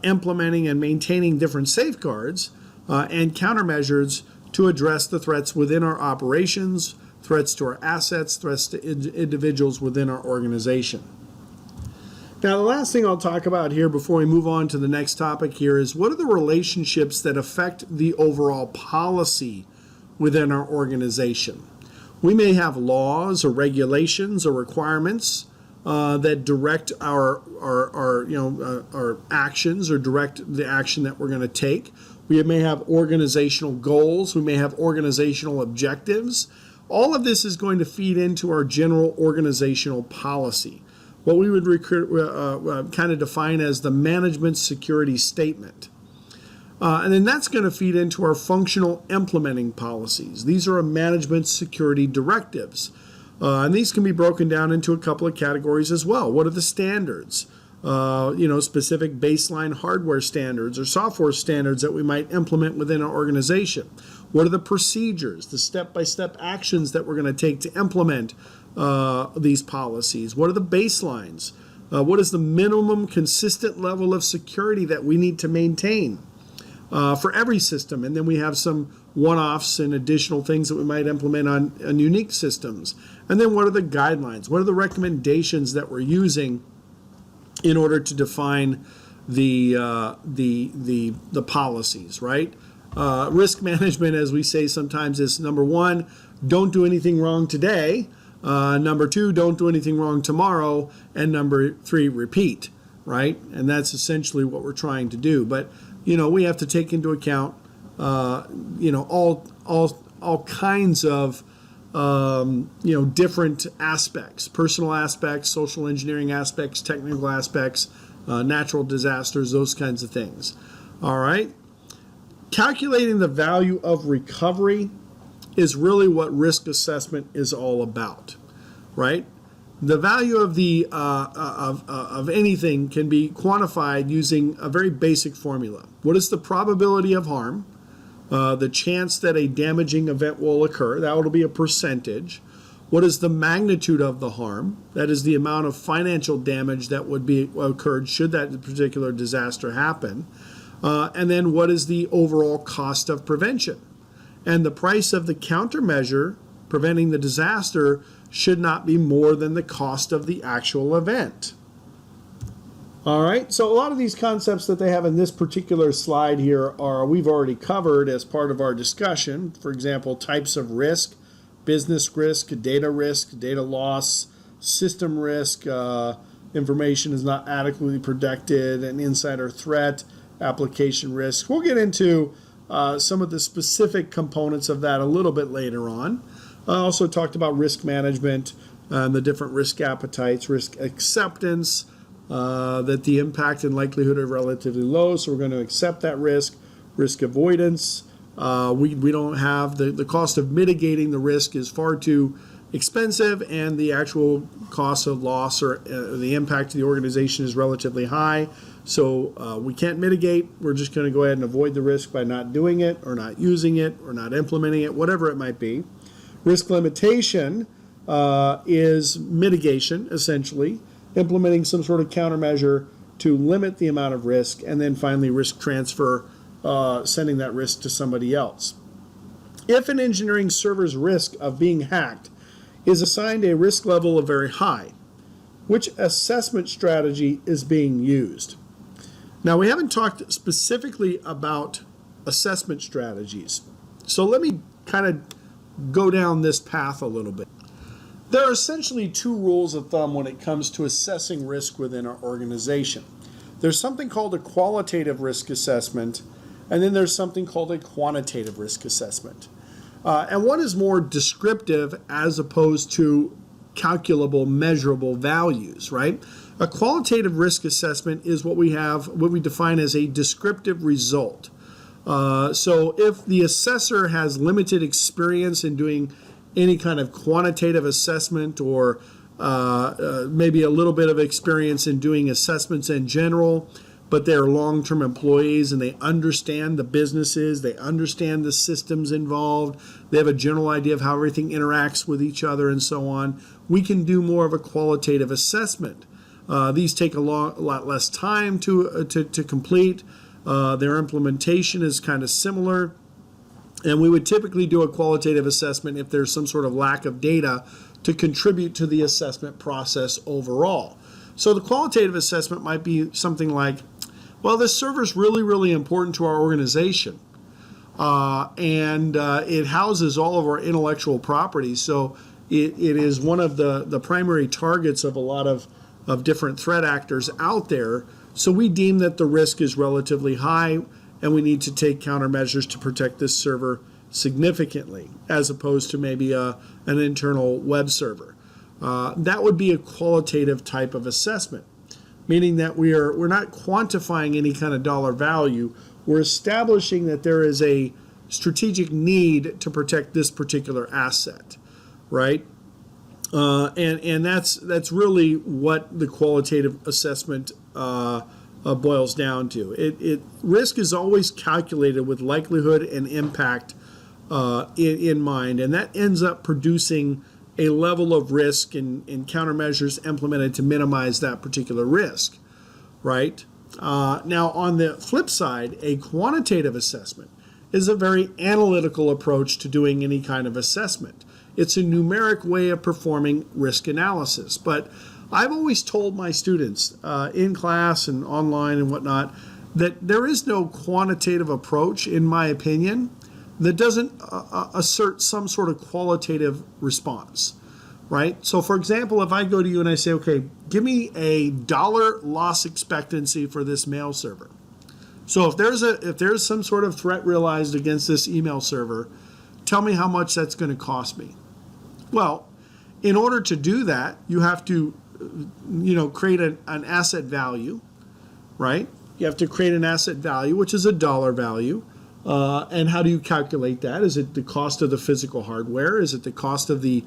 implementing, and maintaining different safeguards and countermeasures to address the threats within our operations, threats to our assets, threats to individuals within our organization. Now, the last thing I'll talk about here before we move on to the next topic here is what are the relationships that affect the overall policy within our organization. We may have laws or regulations or requirements that direct our actions or direct the action that we're going to take. We may have organizational goals. We may have organizational objectives. All of this is going to feed into our general organizational policy, what we would kind of define as the management security statement. And then that's going to feed into our functional implementing policies. These are our management security directives. And these can be broken down into a couple of categories as well. What are the standards? Specific baseline hardware standards or software standards that we might implement within our organization. What are the procedures, the step-by-step actions that we're going to take to implement these policies? What are the baselines? What is the minimum consistent level of security that we need to maintain for every system? And then we have some one-offs and additional things that we might implement on unique systems. And then what are the guidelines? What are the recommendations that we're using in order to define the policies, right? Risk management, as we say sometimes, is number one, don't do anything wrong today. Number two, don't do anything wrong tomorrow. And number three, repeat, right? And that's essentially what we're trying to do. But, we have to take into account, all kinds of, different aspects, personal aspects, social engineering aspects, technical aspects, natural disasters, those kinds of things. All right. Calculating the value of recovery is really what risk assessment is all about, right? The value of of anything can be quantified using a very basic formula. What is the probability of harm? The chance that a damaging event will occur, that will be a percentage. What is the magnitude of the harm? That is the amount of financial damage that would be occurred should that particular disaster happen. And then what is the overall cost of prevention? And the price of the countermeasure preventing the disaster should not be more than the cost of the actual event. All right, so a lot of these concepts that they have in this particular slide here we've already covered as part of our discussion. For example, types of risk, business risk, data loss, system risk, information is not adequately protected, an insider threat, application risk. We'll get into some of the specific components of that a little bit later on. I also talked about risk management, the different risk appetites, risk acceptance, that the impact and likelihood are relatively low, so we're going to accept that risk. Risk avoidance, we don't have the cost of mitigating the risk is far too expensive, and the actual cost of loss or the impact to the organization is relatively high, so we can't mitigate. We're just going to go ahead and avoid the risk by not doing it or not using it or not implementing it, whatever it might be. Risk limitation is mitigation, essentially, implementing some sort of countermeasure to limit the amount of risk, and then finally risk transfer, sending that risk to somebody else. If an engineering server's risk of being hacked is assigned a risk level of very high, which assessment strategy is being used? Now, we haven't talked specifically about assessment strategies, so let me kind of go down this path a little bit. There are essentially two rules of thumb when it comes to assessing risk within our organization. There's something called a qualitative risk assessment, and then there's something called a quantitative risk assessment. And one is more descriptive as opposed to calculable, measurable values, right? A qualitative risk assessment is what we define as a descriptive result. So if the assessor has limited experience in doing any kind of quantitative assessment or maybe a little bit of experience in doing assessments in general, but they're long-term employees and they understand the businesses, they understand the systems involved, they have a general idea of how everything interacts with each other and so on, we can do more of a qualitative assessment. These take a lot less time to complete. Their implementation is kind of similar. And we would typically do a qualitative assessment if there's some sort of lack of data to contribute to the assessment process overall. So the qualitative assessment might be something like, well, this server is really, really important to our organization. And it houses all of our intellectual property. So it is one of the primary targets of a lot of different threat actors out there. So we deem that the risk is relatively high and we need to take countermeasures to protect this server significantly, as opposed to maybe an internal web server. That would be a qualitative type of assessment, meaning that we're not quantifying any kind of dollar value. We're establishing that there is a strategic need to protect this particular asset, right? And that's really what the qualitative assessment boils down to. Risk is always calculated with likelihood and impact in mind, and that ends up producing a level of risk and countermeasures implemented to minimize that particular risk, right? Now, on the flip side, a quantitative assessment is a very analytical approach to doing any kind of assessment. It's a numeric way of performing risk analysis. But I've always told my students in class and online and whatnot that there is no quantitative approach, in my opinion, that doesn't assert some sort of qualitative response, right? So, for example, if I go to you and I say, okay, give me a dollar loss expectancy for this mail server. So if there's some sort of threat realized against this email server, tell me how much that's going to cost me. Well, in order to do that, you have to, create an asset value, right? You have to create an asset value, which is a dollar value. And how do you calculate that? Is it the cost of the physical hardware? Is it the cost of the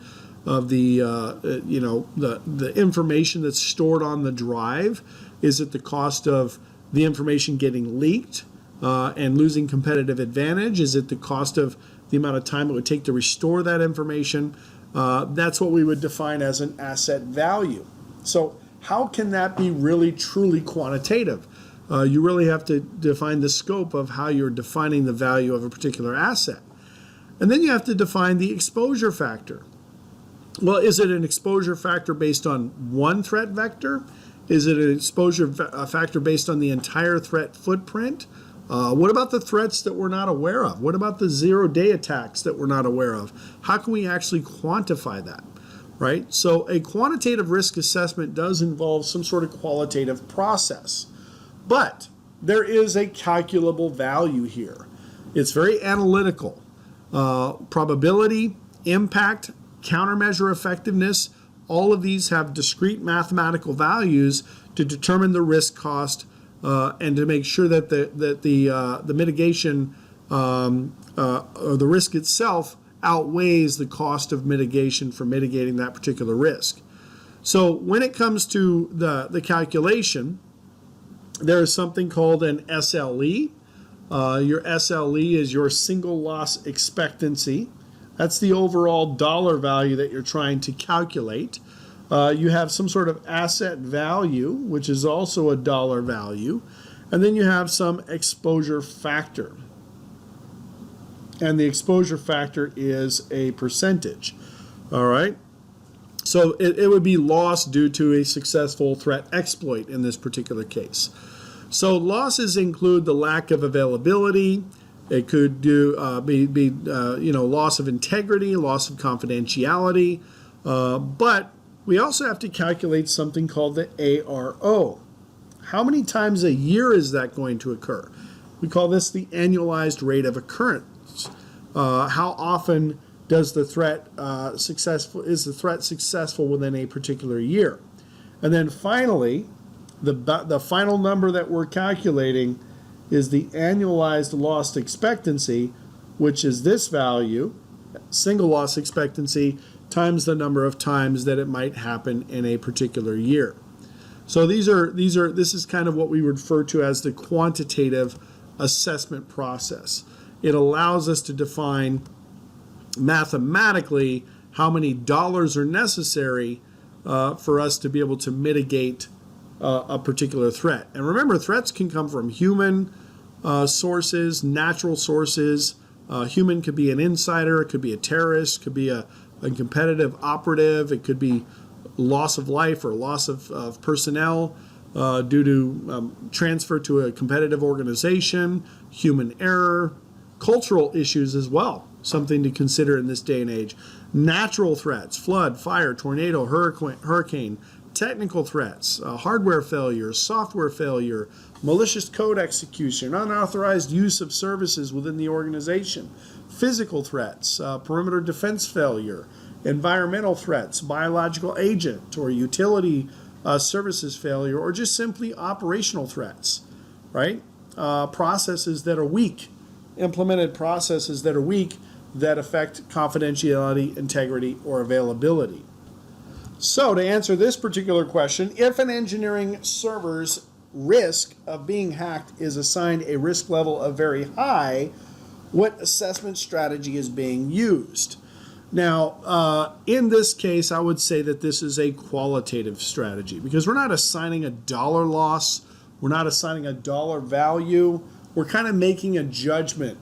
information that's stored on the drive? Is it the cost of the information getting leaked and losing competitive advantage? Is it the cost of the amount of time it would take to restore that information? That's what we would define as an asset value. So how can that be really truly quantitative? You really have to define the scope of how you're defining the value of a particular asset. And then you have to define the exposure factor. Well, is it an exposure factor based on one threat vector? Is it an exposure factor based on the entire threat footprint? What about the threats that we're not aware of? What about the zero-day attacks that we're not aware of? How can we actually quantify that, right? So a quantitative risk assessment does involve some sort of qualitative process. But there is a calculable value here. It's very analytical. Probability, impact, countermeasure effectiveness, all of these have discrete mathematical values to determine the risk cost and to make sure that the mitigation or the risk itself outweighs the cost of mitigation for mitigating that particular risk. So when it comes to the calculation, there is something called an SLE. Your SLE is your single loss expectancy. That's the overall dollar value that you're trying to calculate. You have some sort of asset value, which is also a dollar value. And then you have some exposure factor. And the exposure factor is a percentage. All right? So it would be loss due to a successful threat exploit in this particular case. So losses include the lack of availability. It could be loss of integrity, loss of confidentiality. But we also have to calculate something called the ARO. How many times a year is that going to occur? We call this the annualized rate of occurrence. How often does the threat is the threat successful within a particular year? And then finally, the final number that we're calculating is the annualized loss expectancy, which is this value, single loss expectancy, times the number of times that it might happen in a particular year. So this is kind of what we refer to as the quantitative assessment process. It allows us to define mathematically how many dollars are necessary for us to be able to mitigate a particular threat. And remember, threats can come from human sources, natural sources. Human could be an insider, it could be a terrorist, could be a competitive operative, it could be loss of life or loss of personnel due to transfer to a competitive organization, human error, cultural issues as well, something to consider in this day and age. Natural threats, flood, fire, tornado, hurricane, technical threats, hardware failure, software failure, malicious code execution, unauthorized use of services within the organization, physical threats, perimeter defense failure, environmental threats, biological agent or utility services failure, or just simply operational threats, right? Processes that are weak, implemented processes that are weak that affect confidentiality, integrity, or availability. So to answer this particular question, if an engineering server's risk of being hacked is assigned a risk level of very high, what assessment strategy is being used? Now, in this case, I would say that this is a qualitative strategy because we're not assigning a dollar loss, we're not assigning a dollar value, we're kind of making a judgment.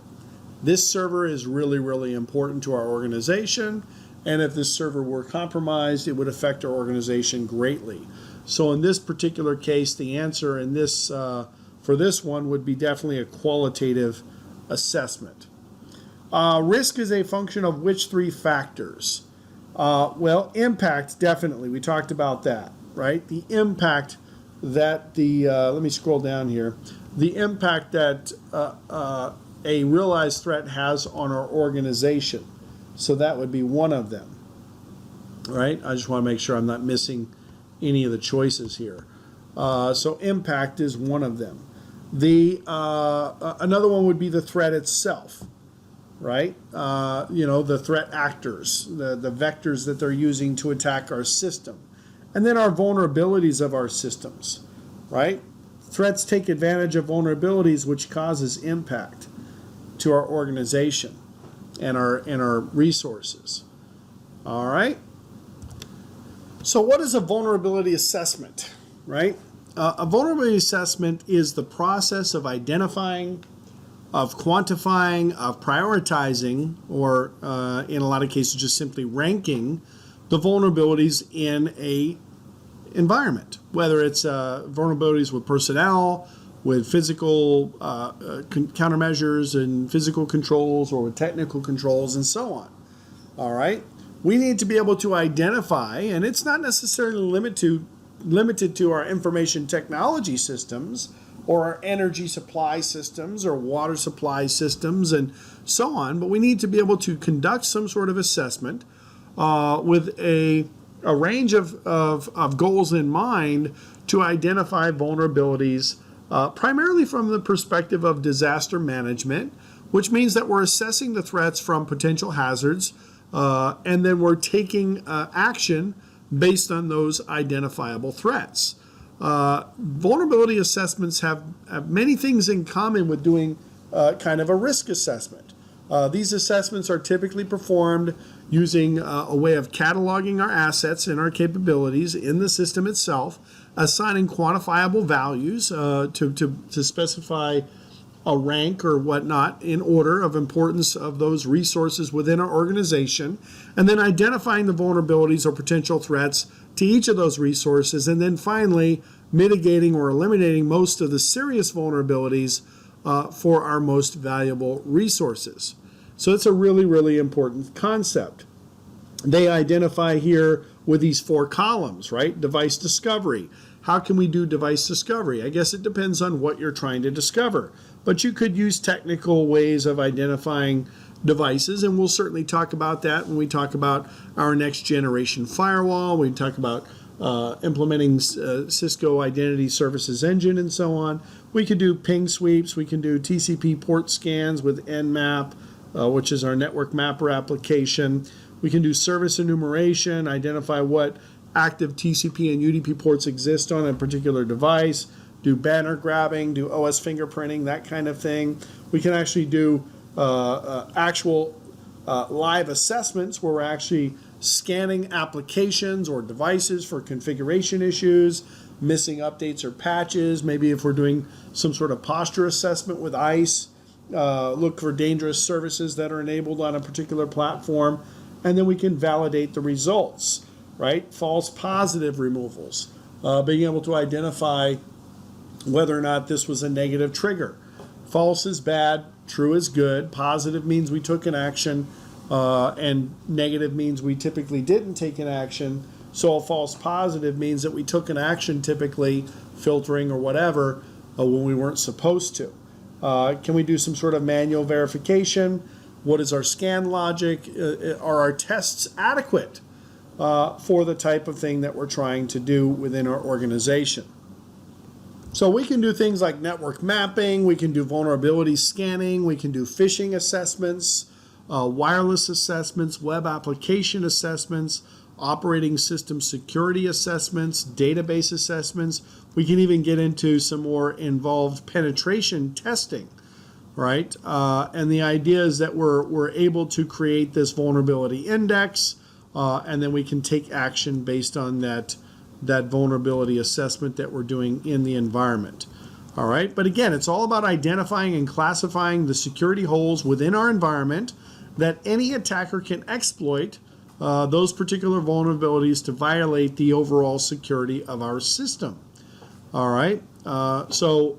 This server is really, really important to our organization, and if this server were compromised, it would affect our organization greatly. So in this particular case, the answer in this for this one would be definitely a qualitative assessment. Risk is a function of which three factors? Well, impact, definitely. We talked about that, right? The impact that let me scroll down here. The impact that a realized threat has on our organization. So that would be one of them, right? I just want to make sure I'm not missing any of the choices here. So impact is one of them. Another one would be the threat itself, right? The threat actors, the vectors that they're using to attack our system. And then our vulnerabilities of our systems, right? Threats take advantage of vulnerabilities, which causes impact to our organization and our resources. All right. So what is a vulnerability assessment, right? A vulnerability assessment is the process of identifying, of quantifying, of prioritizing, or in a lot of cases just simply ranking the vulnerabilities in a environment, whether it's vulnerabilities with personnel, with physical countermeasures and physical controls, or with technical controls and so on. All right. We need to be able to identify, and it's not necessarily limited to our information technology systems or our energy supply systems or water supply systems and so on, but we need to be able to conduct some sort of assessment with a range of goals in mind to identify vulnerabilities, primarily from the perspective of disaster management, which means that we're assessing the threats from potential hazards, and then we're taking action based on those identifiable threats. Vulnerability assessments have many things in common with doing kind of a risk assessment. These assessments are typically performed using a way of cataloging our assets and our capabilities in the system itself, assigning quantifiable values to specify a rank or whatnot in order of importance of those resources within our organization, and then identifying the vulnerabilities or potential threats to each of those resources, and then finally mitigating or eliminating most of the serious vulnerabilities for our most valuable resources. So it's a really, really important concept. They identify here with these 4 columns, right? Device discovery. How can we do device discovery? I guess it depends on what you're trying to discover. But you could use technical ways of identifying devices, and we'll certainly talk about that when we talk about our next generation firewall. We talk about implementing Cisco Identity Services Engine and so on. We could do ping sweeps. We can do TCP port scans with Nmap, which is our network mapper application. We can do service enumeration, identify what active TCP and UDP ports exist on a particular device, do banner grabbing, do OS fingerprinting, that kind of thing. We can actually do actual live assessments where we're actually scanning applications or devices for configuration issues, missing updates or patches. Maybe if we're doing some sort of posture assessment with ICE, look for dangerous services that are enabled on a particular platform, and then we can validate the results, right? False positive removals, being able to identify whether or not this was a negative trigger. False is bad, true is good, positive means we took an action, and negative means we typically didn't take an action. So a false positive means that we took an action, typically filtering or whatever, when we weren't supposed to. Can we do some sort of manual verification? What is our scan logic? Are our tests adequate for the type of thing that we're trying to do within our organization? So we can do things like network mapping, we can do vulnerability scanning, we can do phishing assessments, wireless assessments, web application assessments, operating system security assessments, database assessments. We can even get into some more involved penetration testing, right? And the idea is that we're able to create this vulnerability index, and then we can take action based on that vulnerability assessment that we're doing in the environment. All right, but again, it's all about identifying and classifying the security holes within our environment that any attacker can exploit those particular vulnerabilities to violate the overall security of our system. All right, so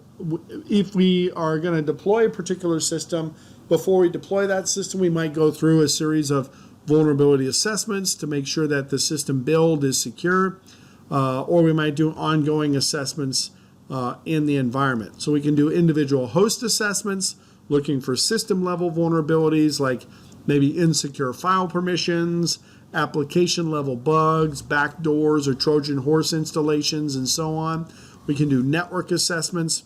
if we are going to deploy a particular system, before we deploy that system, we might go through a series of vulnerability assessments to make sure that the system build is secure, or we might do ongoing assessments in the environment. So we can do individual host assessments, looking for system level vulnerabilities like maybe insecure file permissions, application level bugs, backdoors or Trojan horse installations, and so on. We can do network assessments,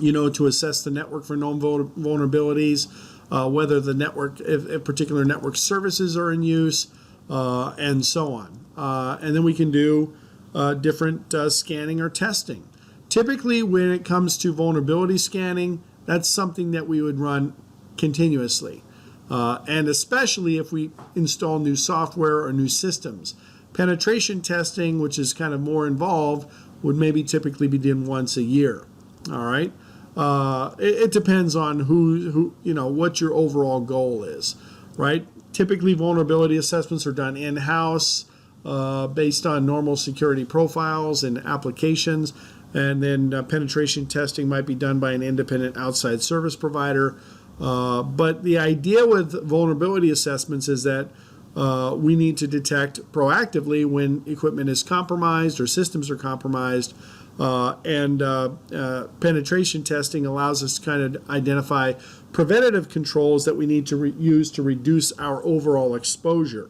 to assess the network for known vulnerabilities, whether the network, if particular network services are in use, and so on. And then we can do different scanning or testing. Typically, when it comes to vulnerability scanning, that's something that we would run continuously. And especially if we install new software or new systems. Penetration testing, which is kind of more involved, would maybe typically be done once a year. All right. It depends on who what your overall goal is, right? Typically, vulnerability assessments are done in-house based on normal security profiles and applications, and then penetration testing might be done by an independent outside service provider. But the idea with vulnerability assessments is that we need to detect proactively when equipment is compromised or systems are compromised, and penetration testing allows us to kind of identify preventative controls that we need to use to reduce our overall exposure.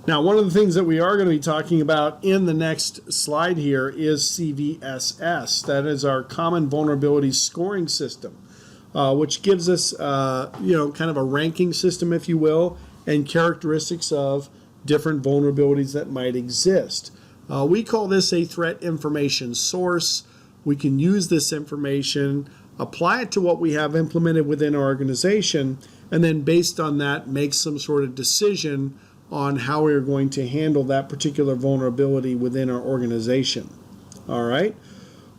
Now, one of the things that we are going to be talking about in the next slide here is CVSS. That is our Common Vulnerability Scoring System, which gives us, kind of a ranking system, if you will, and characteristics of different vulnerabilities that might exist. We call this a threat information source. We can use this information, apply it to what we have implemented within our organization, and then based on that, make some sort of decision on how we are going to handle that particular vulnerability within our organization. All right.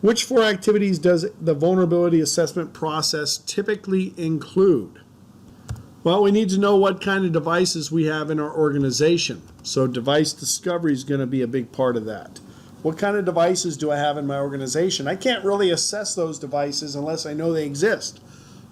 Which 4 activities does the vulnerability assessment process typically include? Well, we need to know what kind of devices we have in our organization. So device discovery is going to be a big part of that. What kind of devices do I have in my organization? I can't really assess those devices unless I know they exist.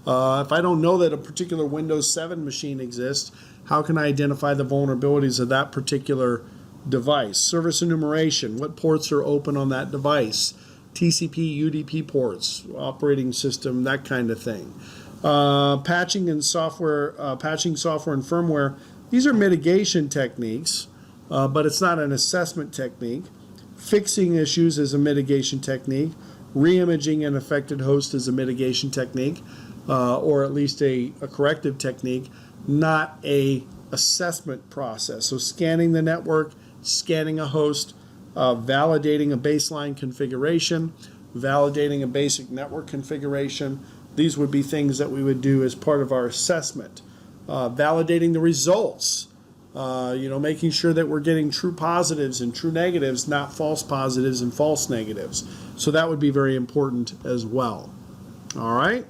If I don't know that a particular Windows 7 machine exists, how can I identify the vulnerabilities of that particular device? Service enumeration, what ports are open on that device? TCP, UDP ports, operating system, that kind of thing. Patching and software, patching software and firmware, these are mitigation techniques, but it's not an assessment technique. Fixing issues is a mitigation technique. Re-imaging an affected host is a mitigation technique, or at least a corrective technique, not a assessment process. So scanning the network, scanning a host, validating a baseline configuration, validating a basic network configuration. These would be things that we would do as part of our assessment. Validating the results, making sure that we're getting true positives and true negatives, not false positives and false negatives. So that would be very important as well. All right.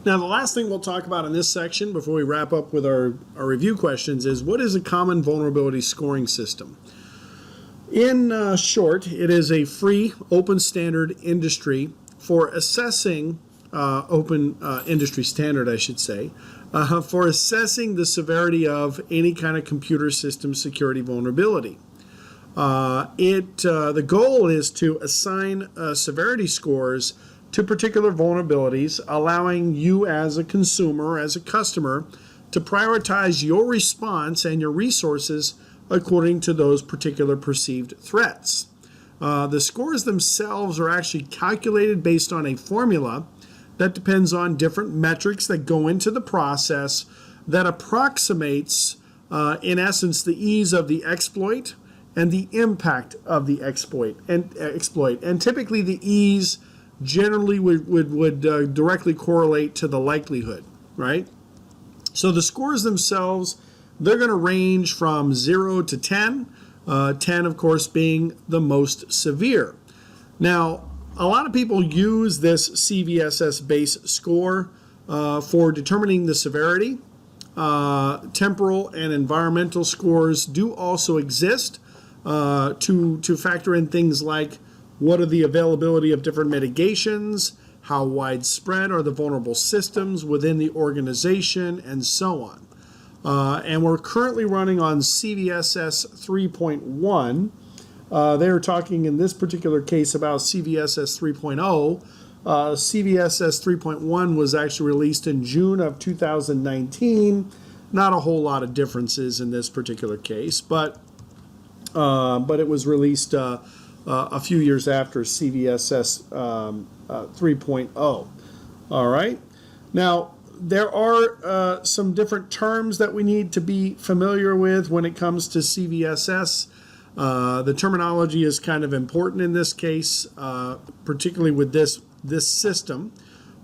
Now, the last thing we'll talk about in this section before we wrap up with our review questions is what is a common vulnerability scoring system? In short, it is a free, open standard industry for assessing, industry standard, I should say, for assessing the severity of any kind of computer system security vulnerability. The goal is to assign severity scores to particular vulnerabilities, allowing you as a consumer, as a customer, to prioritize your response and your resources according to those particular perceived threats. The scores themselves are actually calculated based on a formula that depends on different metrics that go into the process that approximates, in essence, the ease of the exploit and the impact of the exploit. And typically the ease generally would directly correlate to the likelihood, right? So the scores themselves, they're going to range from 0 to 10, 10 of course being the most severe. Now, a lot of people use this CVSS base score for determining the severity. Temporal and environmental scores do also exist to factor in things like what are the availability of different mitigations, how widespread are the vulnerable systems within the organization, and so on. And we're currently running on CVSS 3.1. They're talking in this particular case about CVSS 3.0. CVSS 3.1 was actually released in June of 2019. Not a whole lot of differences in this particular case, but it was released a few years after CVSS 3.0. All right. Now, there are some different terms that we need to be familiar with when it comes to CVSS. The terminology is kind of important in this case, particularly with this system,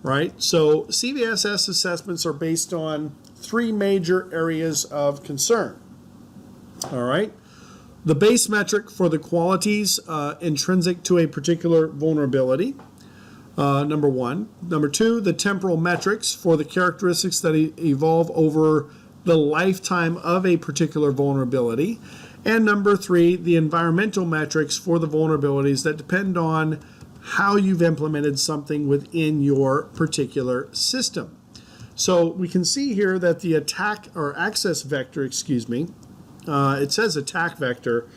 right? So CVSS assessments are based on three major areas of concern. All right. The base metric for the qualities intrinsic to a particular vulnerability, number one. Number two, the temporal metrics for the characteristics that evolve over the lifetime of a particular vulnerability. And number three, the environmental metrics for the vulnerabilities that depend on how you've implemented something within your particular system. So we can see here that the attack or access vector, it says attack vector,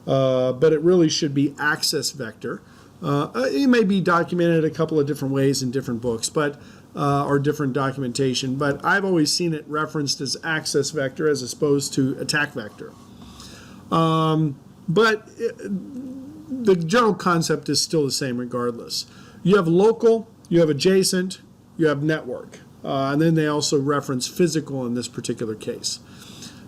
but it really should be access vector. It may be documented a couple of different ways in different books, or different documentation, but I've always seen it referenced as access vector as opposed to attack vector. But the general concept is still the same regardless. You have local, you have adjacent, you have network, and then they also reference physical in this particular case.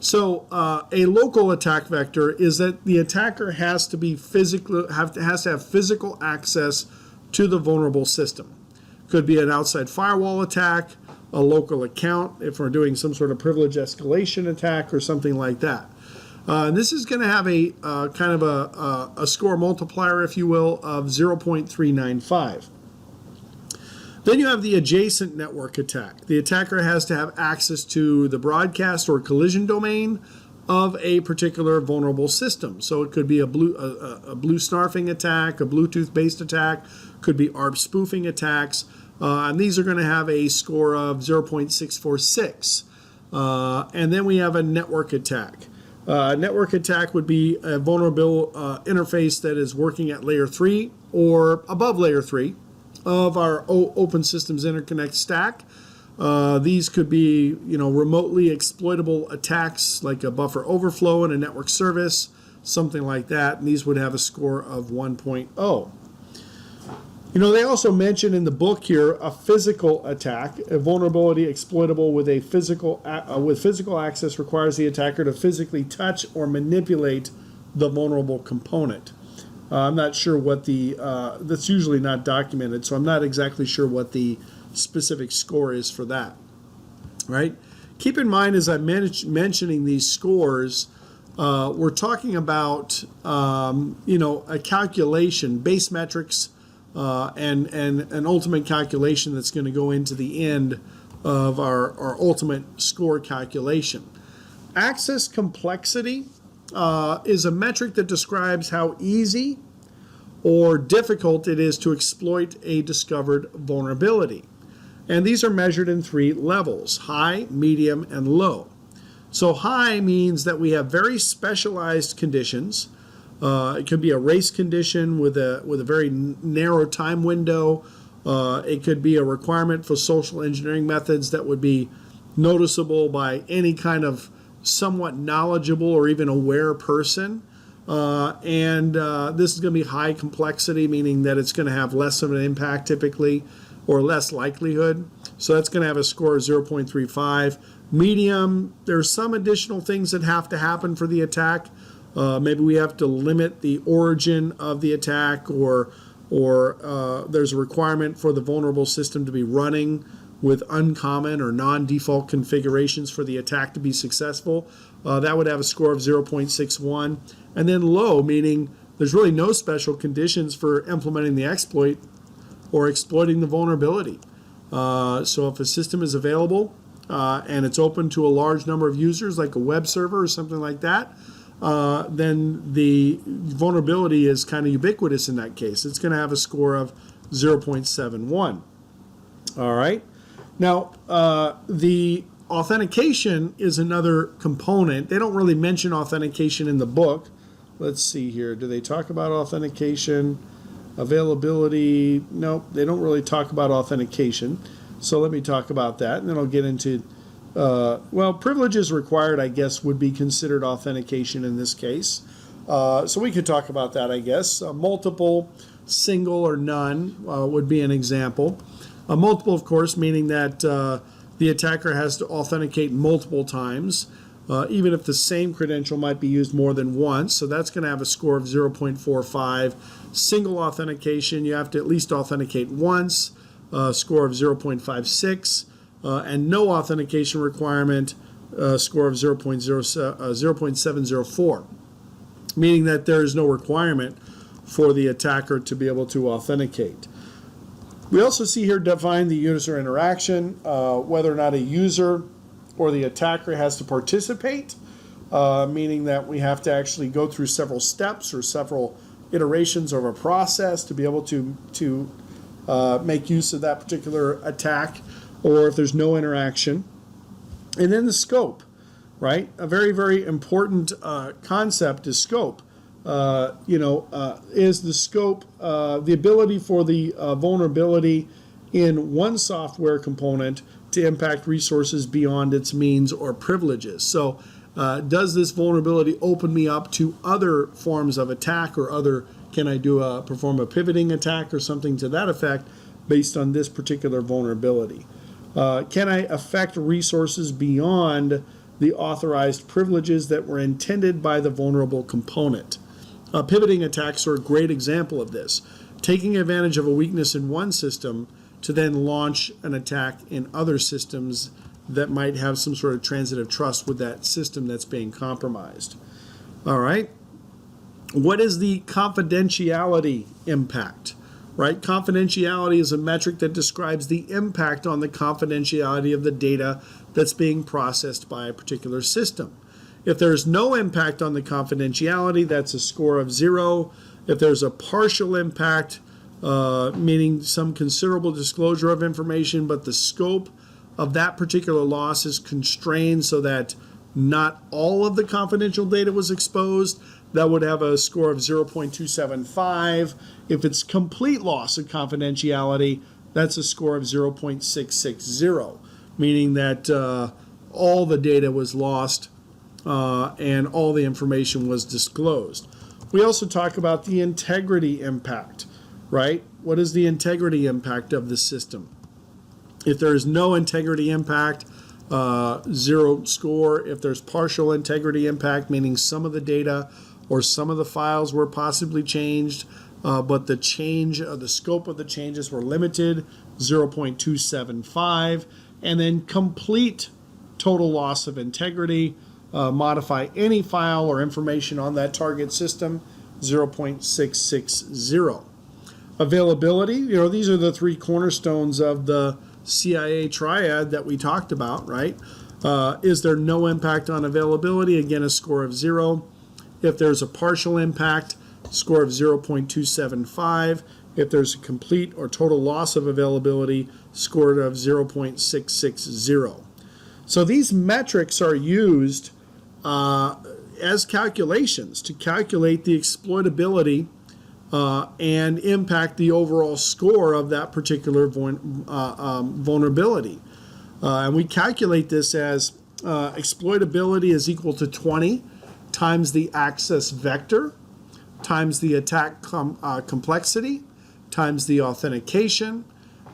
So a local attack vector is that the attacker has to be has to have physical access to the vulnerable system. Could be an outside firewall attack, a local account if we're doing some sort of privilege escalation attack or something like that. This is going to have a kind of a score multiplier, if you will, of 0.395. Then you have the adjacent network attack. The attacker has to have access to the broadcast or collision domain of a particular vulnerable system. So it could be a blue snarfing attack, a Bluetooth-based attack, could be ARP spoofing attacks, and these are going to have a score of 0.646. And then we have a network attack. Network attack would be a vulnerable interface that is working at layer 3 or above layer 3 of our open systems interconnect stack. These could be, remotely exploitable attacks like a buffer overflow in a network service, something like that. And these would have a score of 1.0. They also mention in the book here a physical attack. A vulnerability exploitable with physical access requires the attacker to physically touch or manipulate the vulnerable component. I'm not sure what that's usually not documented, so I'm not exactly sure what the specific score is for that, right? Keep in mind, as I'm mentioning these scores, we're talking about, a calculation, base metrics, and an ultimate calculation that's going to go into the end of our ultimate score calculation. Access complexity is a metric that describes how easy or difficult it is to exploit a discovered vulnerability. And these are measured in 3 levels: high, medium, and low. So high means that we have very specialized conditions. It could be a race condition with a very narrow time window. It could be a requirement for social engineering methods that would be noticeable by any kind of somewhat knowledgeable or even aware person. This is going to be high complexity, meaning that it's going to have less of an impact typically, or less likelihood. So that's going to have a score of 0.35. Medium, there's some additional things that have to happen for the attack. Maybe we have to limit the origin of the attack, or there's a requirement for the vulnerable system to be running with uncommon or non-default configurations for the attack to be successful. That would have a score of 0.61. And then low, meaning there's really no special conditions for implementing the exploit or exploiting the vulnerability. So if a system is available and it's open to a large number of users, like a web server or something like that, then the vulnerability is kind of ubiquitous in that case. It's going to have a score of 0.71. All right. Now, the authentication is another component. They don't really mention authentication in the book. Let's see here. Do they talk about authentication? Availability? No, they don't really talk about authentication. So let me talk about that, and then I'll get into, privileges required, I guess, would be considered authentication in this case. So we could talk about that, I guess. Multiple, single, or none would be an example. Multiple, of course, meaning that the attacker has to authenticate multiple times, even if the same credential might be used more than once. So that's going to have a score of 0.45. Single authentication, you have to at least authenticate once, score of 0.56. And no authentication requirement, score of 0.704, meaning that there is no requirement for the attacker to be able to authenticate. We also see here define the user interaction, whether or not a user or the attacker has to participate, meaning that we have to actually go through several steps or several iterations of a process to be able to make use of that particular attack, or if there's no interaction. And then the scope, right? A very, very important concept is scope. Is the scope the ability for the vulnerability in one software component to impact resources beyond its means or privileges. So does this vulnerability open me up to other forms of attack, or can I perform a pivoting attack or something to that effect based on this particular vulnerability? Can I affect resources beyond the authorized privileges that were intended by the vulnerable component? Pivoting attacks are a great example of this, taking advantage of a weakness in one system to then launch an attack in other systems that might have some sort of transitive trust with that system that's being compromised. All right. What is the confidentiality impact? Right? Confidentiality is a metric that describes the impact on the confidentiality of the data that's being processed by a particular system. If there's no impact on the confidentiality, that's a score of 0. If there's a partial impact, meaning some considerable disclosure of information, but the scope of that particular loss is constrained so that not all of the confidential data was exposed, that would have a score of 0.275. If it's complete loss of confidentiality, that's a score of 0.660, meaning that all the data was lost and all the information was disclosed. We also talk about the integrity impact. right? What is the integrity impact of the system? If there is no integrity impact, 0 score. If there's partial integrity impact, meaning some of the data or some of the files were possibly changed, but the scope of the changes were limited, 0.275. And then complete total loss of integrity, modify any file or information on that target system, 0.660. Availability, these are the 3 cornerstones of the CIA triad that we talked about, right? Is there no impact on availability? Again, a score of 0. If there's a partial impact, score of 0.275. If there's a complete or total loss of availability, score of 0.660. So these metrics are used as calculations to calculate the exploitability and impact the overall score of that particular vulnerability. And we calculate this as exploitability is equal to 20 times the access vector times the attack complexity times the authentication.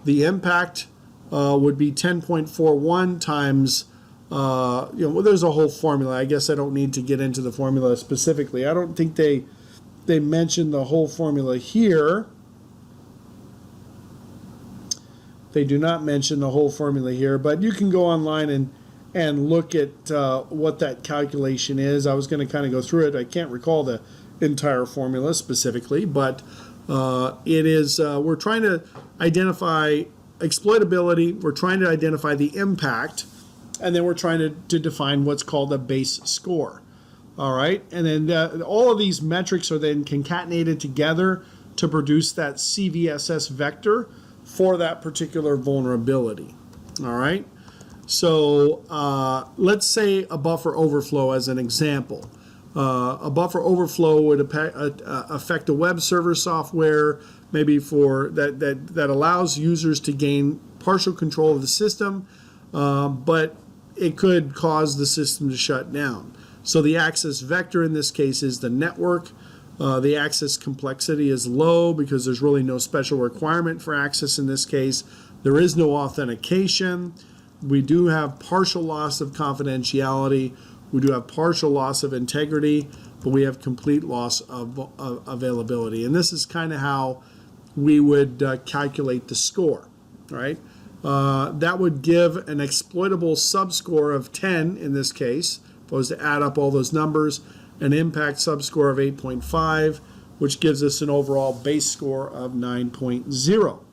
The impact would be 10.41 times, there's a whole formula. I guess I don't need to get into the formula specifically. I don't think they mention the whole formula here. They do not mention the whole formula here, but you can go online and look at what that calculation is. I was going to kind of go through it. I can't recall the entire formula specifically, but it is, we're trying to identify exploitability, we're trying to identify the impact, and then we're trying to define what's called a base score. All right, and then all of these metrics are then concatenated together to produce that CVSS vector for that particular vulnerability. All right, so let's say a buffer overflow as an example. A buffer overflow would affect a web server software, maybe for that allows users to gain partial control of the system, but it could cause the system to shut down. So the access vector in this case is the network. The access complexity is low because there's really no special requirement for access in this case. There is no authentication. We do have partial loss of confidentiality. We do have partial loss of integrity, but we have complete loss of availability. And this is kind of how we would calculate the score, right? That would give an exploitable subscore of 10 in this case. If I was to add up all those numbers, an impact subscore of 8.5, which gives us an overall base score of 9.0.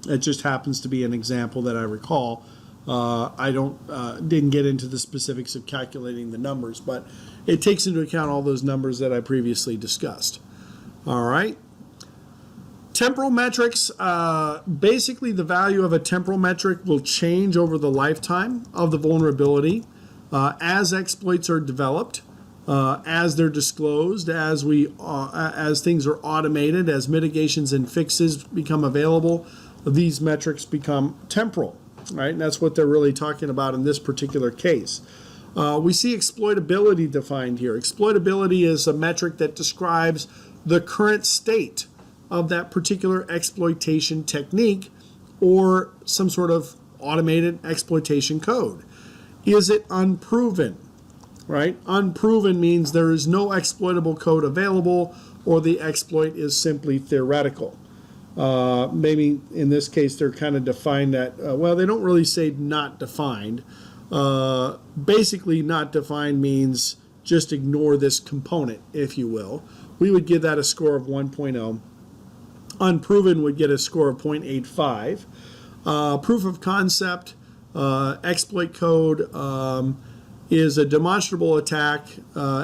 It just happens to be an example that I recall. I didn't get into the specifics of calculating the numbers, but it takes into account all those numbers that I previously discussed. All right. Temporal metrics, basically the value of a temporal metric will change over the lifetime of the vulnerability as exploits are developed, as they're disclosed, as things are automated, as mitigations and fixes become available. These metrics become temporal, right? And that's what they're really talking about in this particular case. We see exploitability defined here. Exploitability is a metric that describes the current state of that particular exploitation technique or some sort of automated exploitation code. Is it unproven, right? Unproven means there is no exploitable code available or the exploit is simply theoretical. Maybe in this case they're kind of defined that, well, they don't really say not defined. Basically not defined means just ignore this component, if you will. We would give that a score of 1.0. Unproven would get a score of 0.85. Proof of concept, exploit code is a demonstrable attack,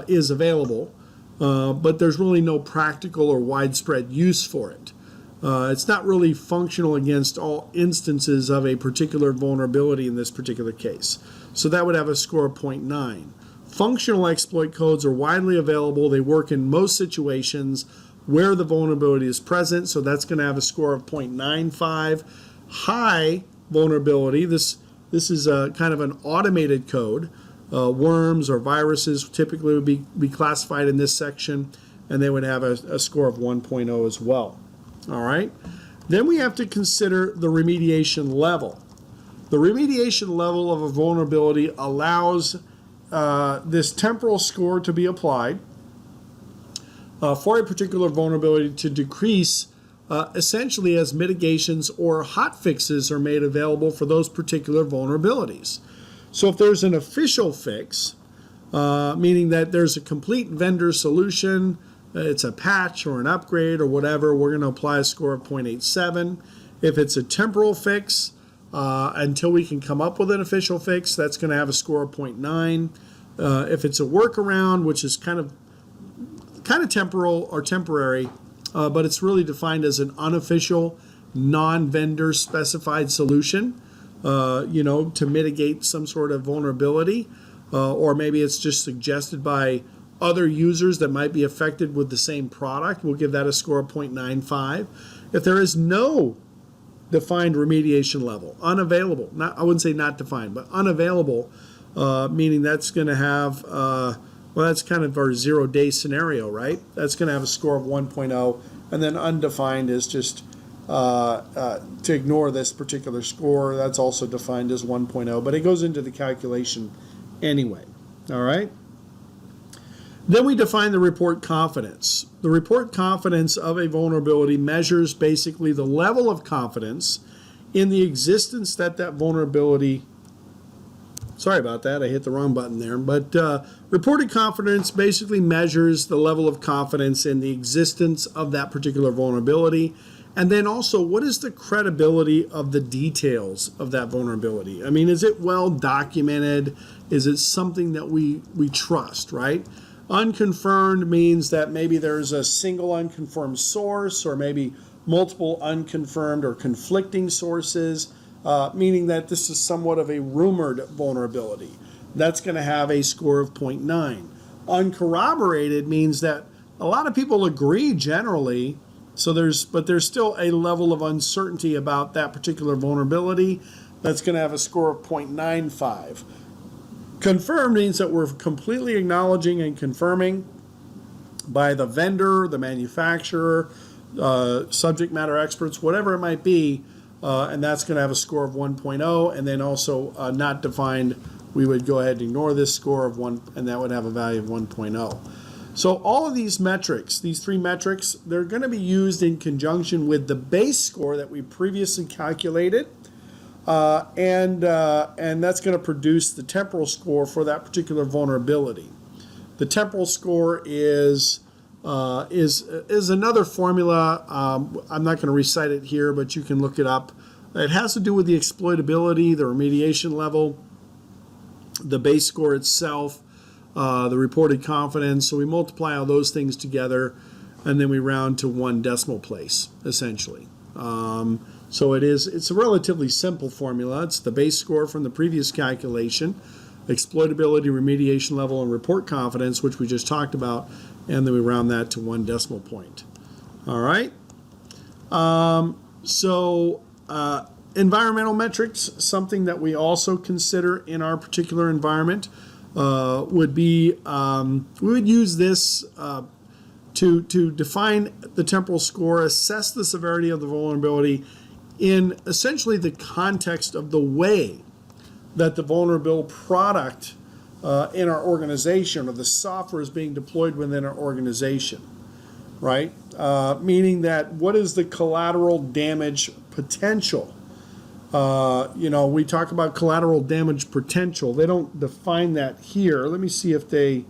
is available, but there's really no practical or widespread use for it. It's not really functional against all instances of a particular vulnerability in this particular case. So that would have a score of 0.9. Functional exploit codes are widely available. They work in most situations where the vulnerability is present, so that's going to have a score of 0.95. High vulnerability, this is a kind of an automated code. Worms or viruses typically would be classified in this section, and they would have a score of 1.0 as well. All right. Then we have to consider the remediation level. The remediation level of a vulnerability allows this temporal score to be applied for a particular vulnerability to decrease essentially as mitigations or hot fixes are made available for those particular vulnerabilities. So if there's an official fix, meaning that there's a complete vendor solution, it's a patch or an upgrade or whatever, we're going to apply a score of 0.87. If it's a temporal fix, until we can come up with an official fix, that's going to have a score of 0.9. If it's a workaround, which is kind of temporal or temporary, but it's really defined as an unofficial, non-vendor specified solution, to mitigate some sort of vulnerability, or maybe it's just suggested by other users that might be affected with the same product. We'll give that a score of 0.95. If there is no defined remediation level, unavailable, I wouldn't say not defined, but unavailable, meaning that's going to have, that's kind of our 0-day scenario, right? That's going to have a score of 1.0, and then undefined is just to ignore this particular score. That's also defined as 1.0, but it goes into the calculation anyway, all right? Then we define the report confidence. The report confidence of a vulnerability measures basically the level of confidence in the existence that vulnerability, sorry about that, I hit the wrong button there, but reported confidence basically measures the level of confidence in the existence of that particular vulnerability. And then also, what is the credibility of the details of that vulnerability? I mean, is it well documented? Is it something that we trust, right? Unconfirmed means that maybe there's a single unconfirmed source, or maybe multiple unconfirmed or conflicting sources, meaning that this is somewhat of a rumored vulnerability. That's going to have a score of 0.9. Uncorroborated means that a lot of people agree generally, but there's still a level of uncertainty about that particular vulnerability. That's going to have a score of 0.95. Confirmed means that we're completely acknowledging and confirming by the vendor, the manufacturer, subject matter experts, whatever it might be, and that's going to have a score of 1.0. And then also not defined, we would go ahead and ignore this score of 1, and that would have a value of 1.0. So all of these metrics, these three metrics, they're going to be used in conjunction with the base score that we previously calculated. And that's going to produce the temporal score for that particular vulnerability. The temporal score is another formula. I'm not going to recite it here, but you can look it up. It has to do with the exploitability, the remediation level, the base score itself, the reported confidence. So we multiply all those things together, and then we round to one decimal place, essentially. So it's a relatively simple formula. It's the base score from the previous calculation, exploitability, remediation level, and report confidence, which we just talked about, and then we round that to one decimal point. All right. Environmental metrics, something that we also consider in our particular environment, would be, we would use this to define the temporal score, assess the severity of the vulnerability in essentially the context of the way that the vulnerable product in our organization, or the software, is being deployed within our organization, right? Meaning that what is the collateral damage potential? We talk about collateral damage potential. They don't define that here. Let me see if they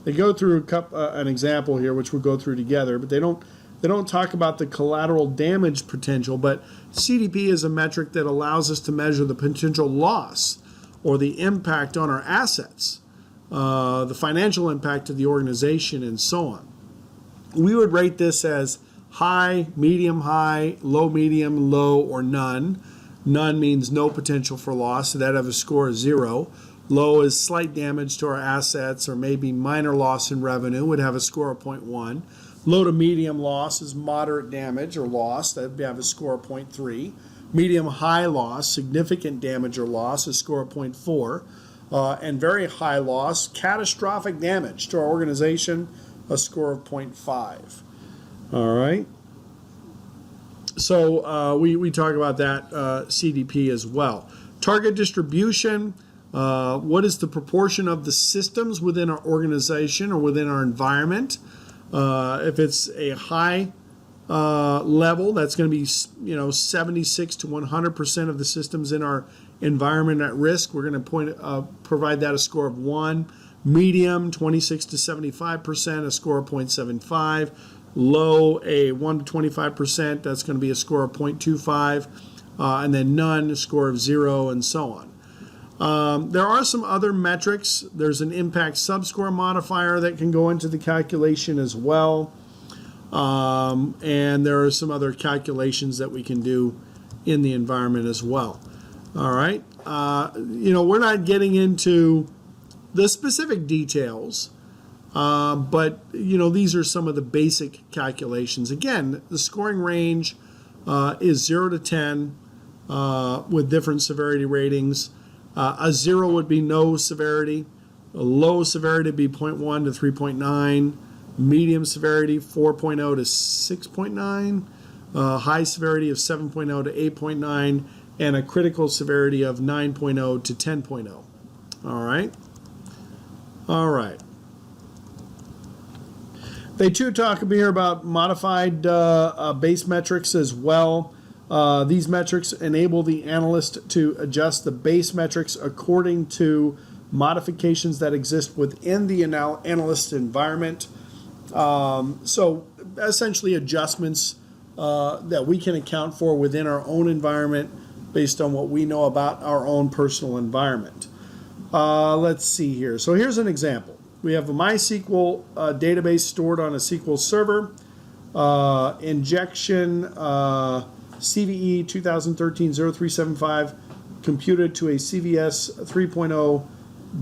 go through an example here, which we'll go through together, but they don't talk about the collateral damage potential. But CDP is a metric that allows us to measure the potential loss or the impact on our assets, the financial impact to the organization, and so on. We would rate this as high, medium, low, or none. None means no potential for loss, so that'd have a score of 0. Low is slight damage to our assets, or maybe minor loss in revenue, would have a score of 0.1. Low to medium loss is moderate damage or loss, that would have a score of 0.3. Medium high loss, significant damage or loss, a score of 0.4. And very high loss, catastrophic damage to our organization, a score of 0.5. All right. So we talk about that CDP as well. Target distribution. What is the proportion of the systems within our organization or within our environment? If it's a high level, that's going to be 76 to 100% of the systems in our environment at risk. We're going to provide that a score of 1. Medium, 26 to 75%, a score of 0.75. Low, a 1 to 25%, that's going to be a score of 0.25. And then none, a score of 0, and so on. There are some other metrics. There's an impact subscore modifier that can go into the calculation as well. And there are some other calculations that we can do in the environment as well. All right. We're not getting into the specific details, but these are some of the basic calculations. Again, the scoring range is 0 to 10 with different severity ratings. A 0 would be no severity. A low severity would be 0.1 to 3.9. Medium severity 4.0 to 6.9. High severity of 7.0 to 8.9. And a critical severity of 9.0 to 10.0. All right. All right. They too talk here about modified base metrics as well. These metrics enable the analyst to adjust the base metrics according to modifications that exist within the analyst environment. So essentially adjustments that we can account for within our own environment based on what we know about our own personal environment. Let's see here. So here's an example. We have a MySQL database stored on a SQL server. Injection CVE 2013-0375 computed to a CVS 3.0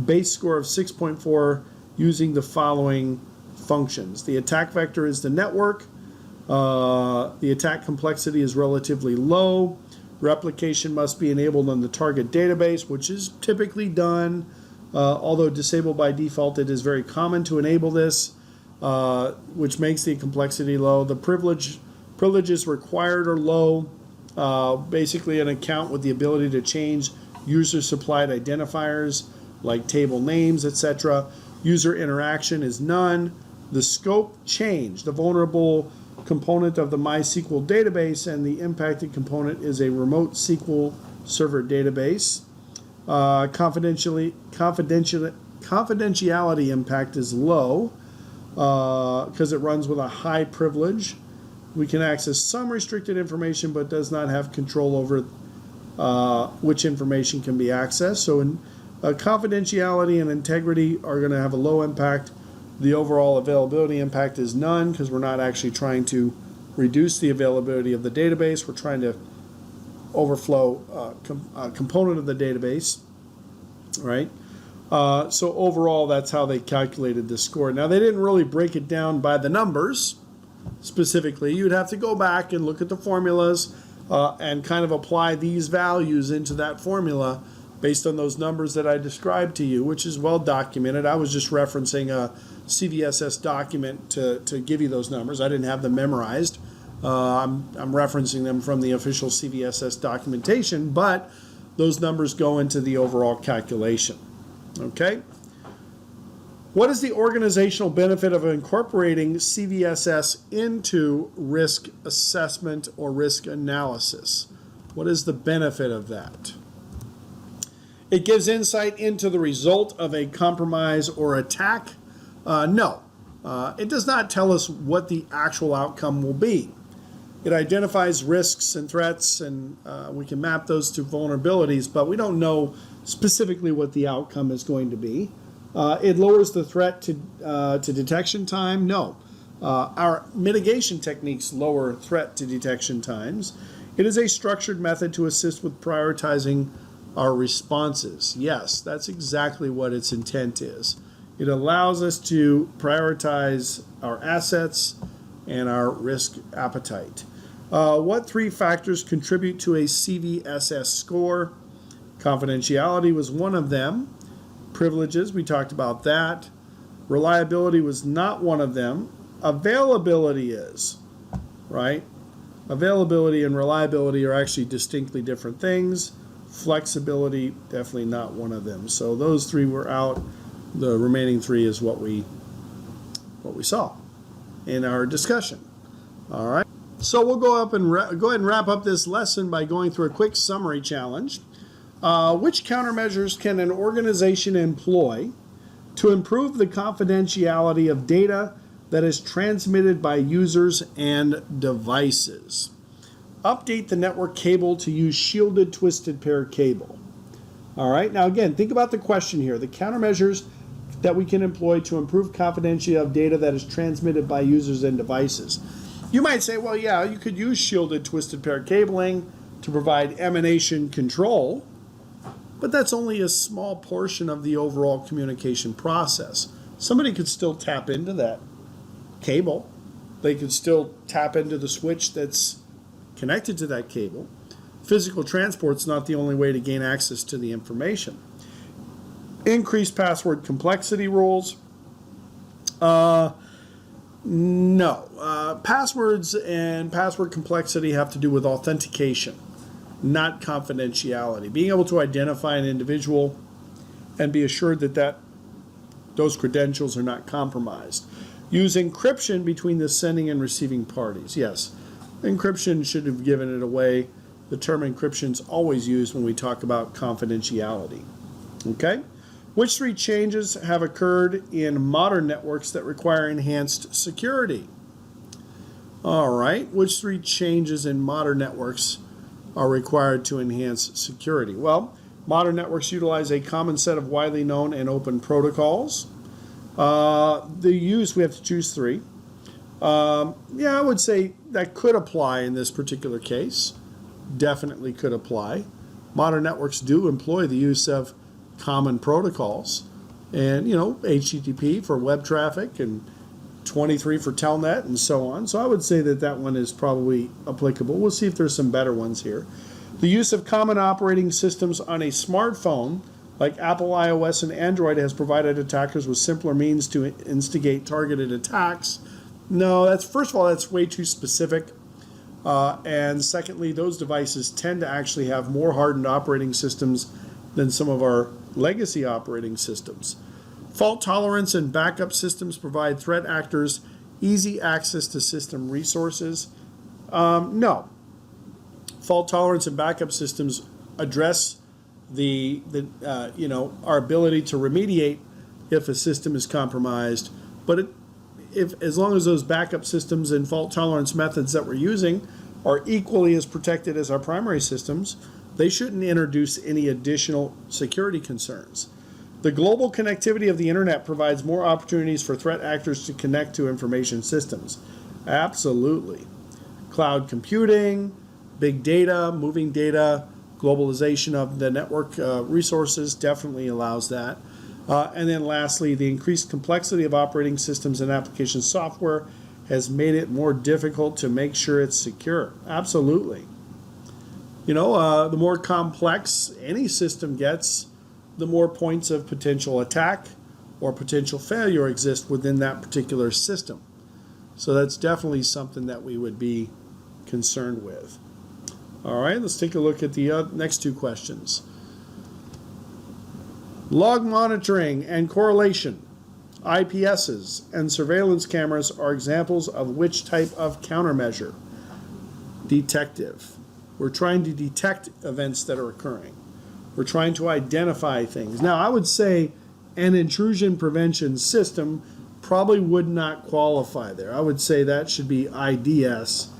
base score of 6.4 using the following functions. The attack vector is the network. The attack complexity is relatively low. Replication must be enabled on the target database, which is typically done. Although disabled by default, it is very common to enable this, which makes the complexity low. The privileges required are low. Basically, an account with the ability to change user-supplied identifiers like table names, etc. User interaction is none. The scope change. The vulnerable component of the MySQL database and the impacted component is a remote SQL server database. Confidentiality impact is low because it runs with a high privilege. We can access some restricted information but does not have control over which information can be accessed. So confidentiality and integrity are going to have a low impact. The overall availability impact is none because we're not actually trying to reduce the availability of the database. We're trying to overflow a component of the database, right? So overall, that's how they calculated this score. Now, they didn't really break it down by the numbers specifically. You'd have to go back and look at the formulas and kind of apply these values into that formula based on those numbers that I described to you, which is well documented. I was just referencing a CVSS document to give you those numbers. I didn't have them memorized. I'm referencing them from the official CVSS documentation, but those numbers go into the overall calculation. Okay? What is the organizational benefit of incorporating CVSS into risk assessment or risk analysis? What is the benefit of that? It gives insight into the result of a compromise or attack. No, it does not tell us what the actual outcome will be. It identifies risks and threats, and we can map those to vulnerabilities, but we don't know specifically what the outcome is going to be. It lowers the threat to detection time. No. Our mitigation techniques lower threat to detection times. It is a structured method to assist with prioritizing our responses. Yes, that's exactly what its intent is. It allows us to prioritize our assets and our risk appetite. What three factors contribute to a CVSS score? Confidentiality was one of them. Privileges, we talked about that. Reliability was not one of them. Availability is, right? Availability and reliability are actually distinctly different things. Flexibility, definitely not one of them. So those three were out. The remaining three is what we saw in our discussion. All right. So we'll go ahead and wrap up this lesson by going through a quick summary challenge. Which countermeasures can an organization employ to improve the confidentiality of data that is transmitted by users and devices? Update the network cable to use shielded twisted pair cable. All right, now again, think about the question here. The countermeasures that we can employ to improve confidentiality of data that is transmitted by users and devices. You might say, well, yeah, you could use shielded twisted pair cabling to provide emanation control, but that's only a small portion of the overall communication process. Somebody could still tap into that cable. They could still tap into the switch that's connected to that cable. Physical transport's not the only way to gain access to the information. Increased password complexity rules. No. Passwords and password complexity have to do with authentication, not confidentiality. Being able to identify an individual and be assured that those credentials are not compromised. Use encryption between the sending and receiving parties. Yes, encryption should have given it away. The term encryption is always used when we talk about confidentiality. Okay? Which three changes have occurred in modern networks that require enhanced security? All right, which three changes in modern networks are required to enhance security? Well, modern networks utilize a common set of widely known and open protocols. We have to choose three. I would say that could apply in this particular case. Definitely could apply. Modern networks do employ the use of common protocols, and HTTP for web traffic and 23 for telnet and so on. So I would say that one is probably applicable. We'll see if there's some better ones here. The use of common operating systems on a smartphone like Apple iOS and Android has provided attackers with simpler means to instigate targeted attacks. No, first of all, that's way too specific. And secondly, those devices tend to actually have more hardened operating systems than some of our legacy operating systems. Fault tolerance and backup systems provide threat actors easy access to system resources. No. Fault tolerance and backup systems address our ability to remediate if a system is compromised, but as long as those backup systems and fault tolerance methods that we're using are equally as protected as our primary systems, they shouldn't introduce any additional security concerns. The global connectivity of the internet provides more opportunities for threat actors to connect to information systems. Absolutely. Cloud computing, big data, moving data, globalization of the network resources definitely allows that. And then lastly, the increased complexity of operating systems and application software has made it more difficult to make sure it's secure. Absolutely. The more complex any system gets, the more points of potential attack or potential failure exist within that particular system. So that's definitely something that we would be concerned with. All right, let's take a look at the next two questions. Log monitoring and correlation, IPSs, and surveillance cameras are examples of which type of countermeasure? Detective. We're trying to detect events that are occurring. We're trying to identify things. Now, I would say an intrusion prevention system probably would not qualify there. I would say that should be IDS,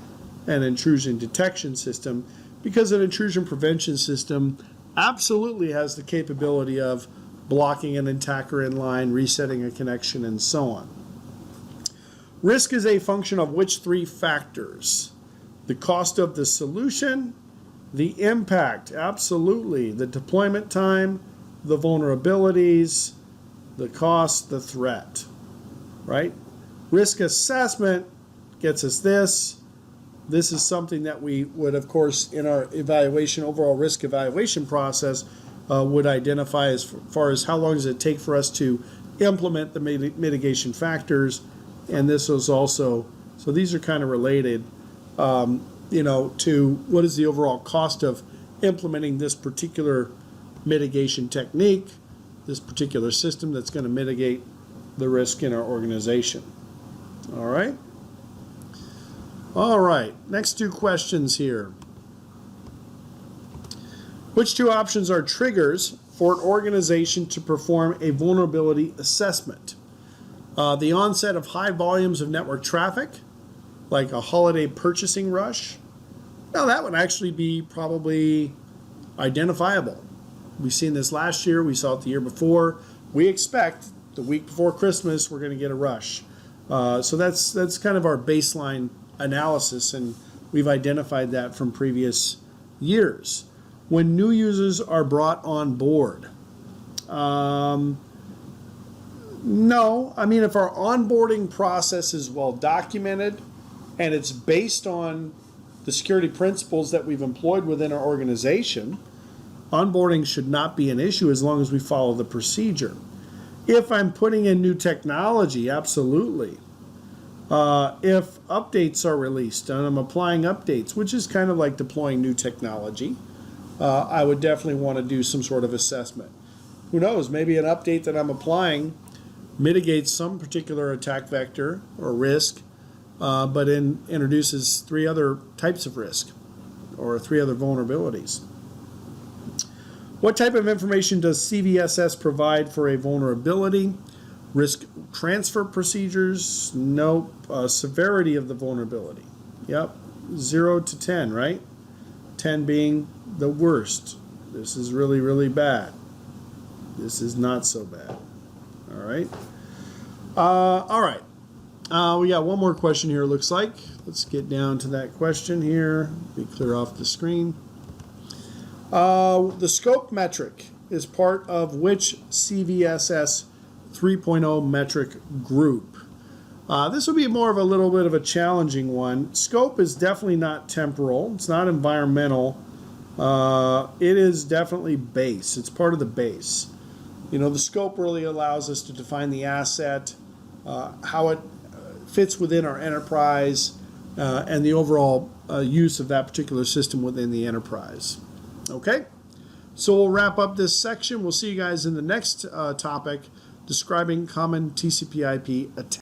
an intrusion detection system, because an intrusion prevention system absolutely has the capability of blocking an attacker in line, resetting a connection, and so on. Risk is a function of which three factors? The cost of the solution, the impact, absolutely, the deployment time, the vulnerabilities, the cost, the threat, right? Risk assessment gets us this. This is something that we would, of course, in our overall risk evaluation process, would identify as far as how long does it take for us to implement the mitigation factors. And this is also, so these are kind of related. to what is the overall cost of implementing this particular mitigation technique, this particular system that's going to mitigate the risk in our organization. All right. All right. Next two questions here. Which two options are triggers for an organization to perform a vulnerability assessment? The onset of high volumes of network traffic, like a holiday purchasing rush. Now that would actually be probably identifiable. We've seen this last year, we saw it the year before. We expect the week before Christmas we're going to get a rush. So that's kind of our baseline analysis, and we've identified that from previous years. When new users are brought on board, no. I mean, if our onboarding process is well documented and it's based on the security principles that we've employed within our organization, onboarding should not be an issue as long as we follow the procedure. If I'm putting in new technology, absolutely. If updates are released and I'm applying updates, which is kind of like deploying new technology, I would definitely want to do some sort of assessment. Who knows, maybe an update that I'm applying mitigates some particular attack vector or risk, but introduces 3 other types of risk or 3 other vulnerabilities. What type of information does CVSS provide for a vulnerability? Risk transfer procedures? Nope. Severity of the vulnerability? Yep. 0 to 10, right? 10 being the worst. This is really, really bad. This is not so bad. All right. All right. We got one more question here, it looks like. Let's get down to that question here. Be clear off the screen. The scope metric is part of which CVSS 3.0 metric group? This will be more of a little bit of a challenging one. Scope is definitely not temporal. It's not environmental. It is definitely base. It's part of the base. The scope really allows us to define the asset, how it fits within our enterprise, and the overall use of that particular system within the enterprise. Okay, so we'll wrap up this section. We'll see you guys in the next topic, describing common TCP/IP attacks.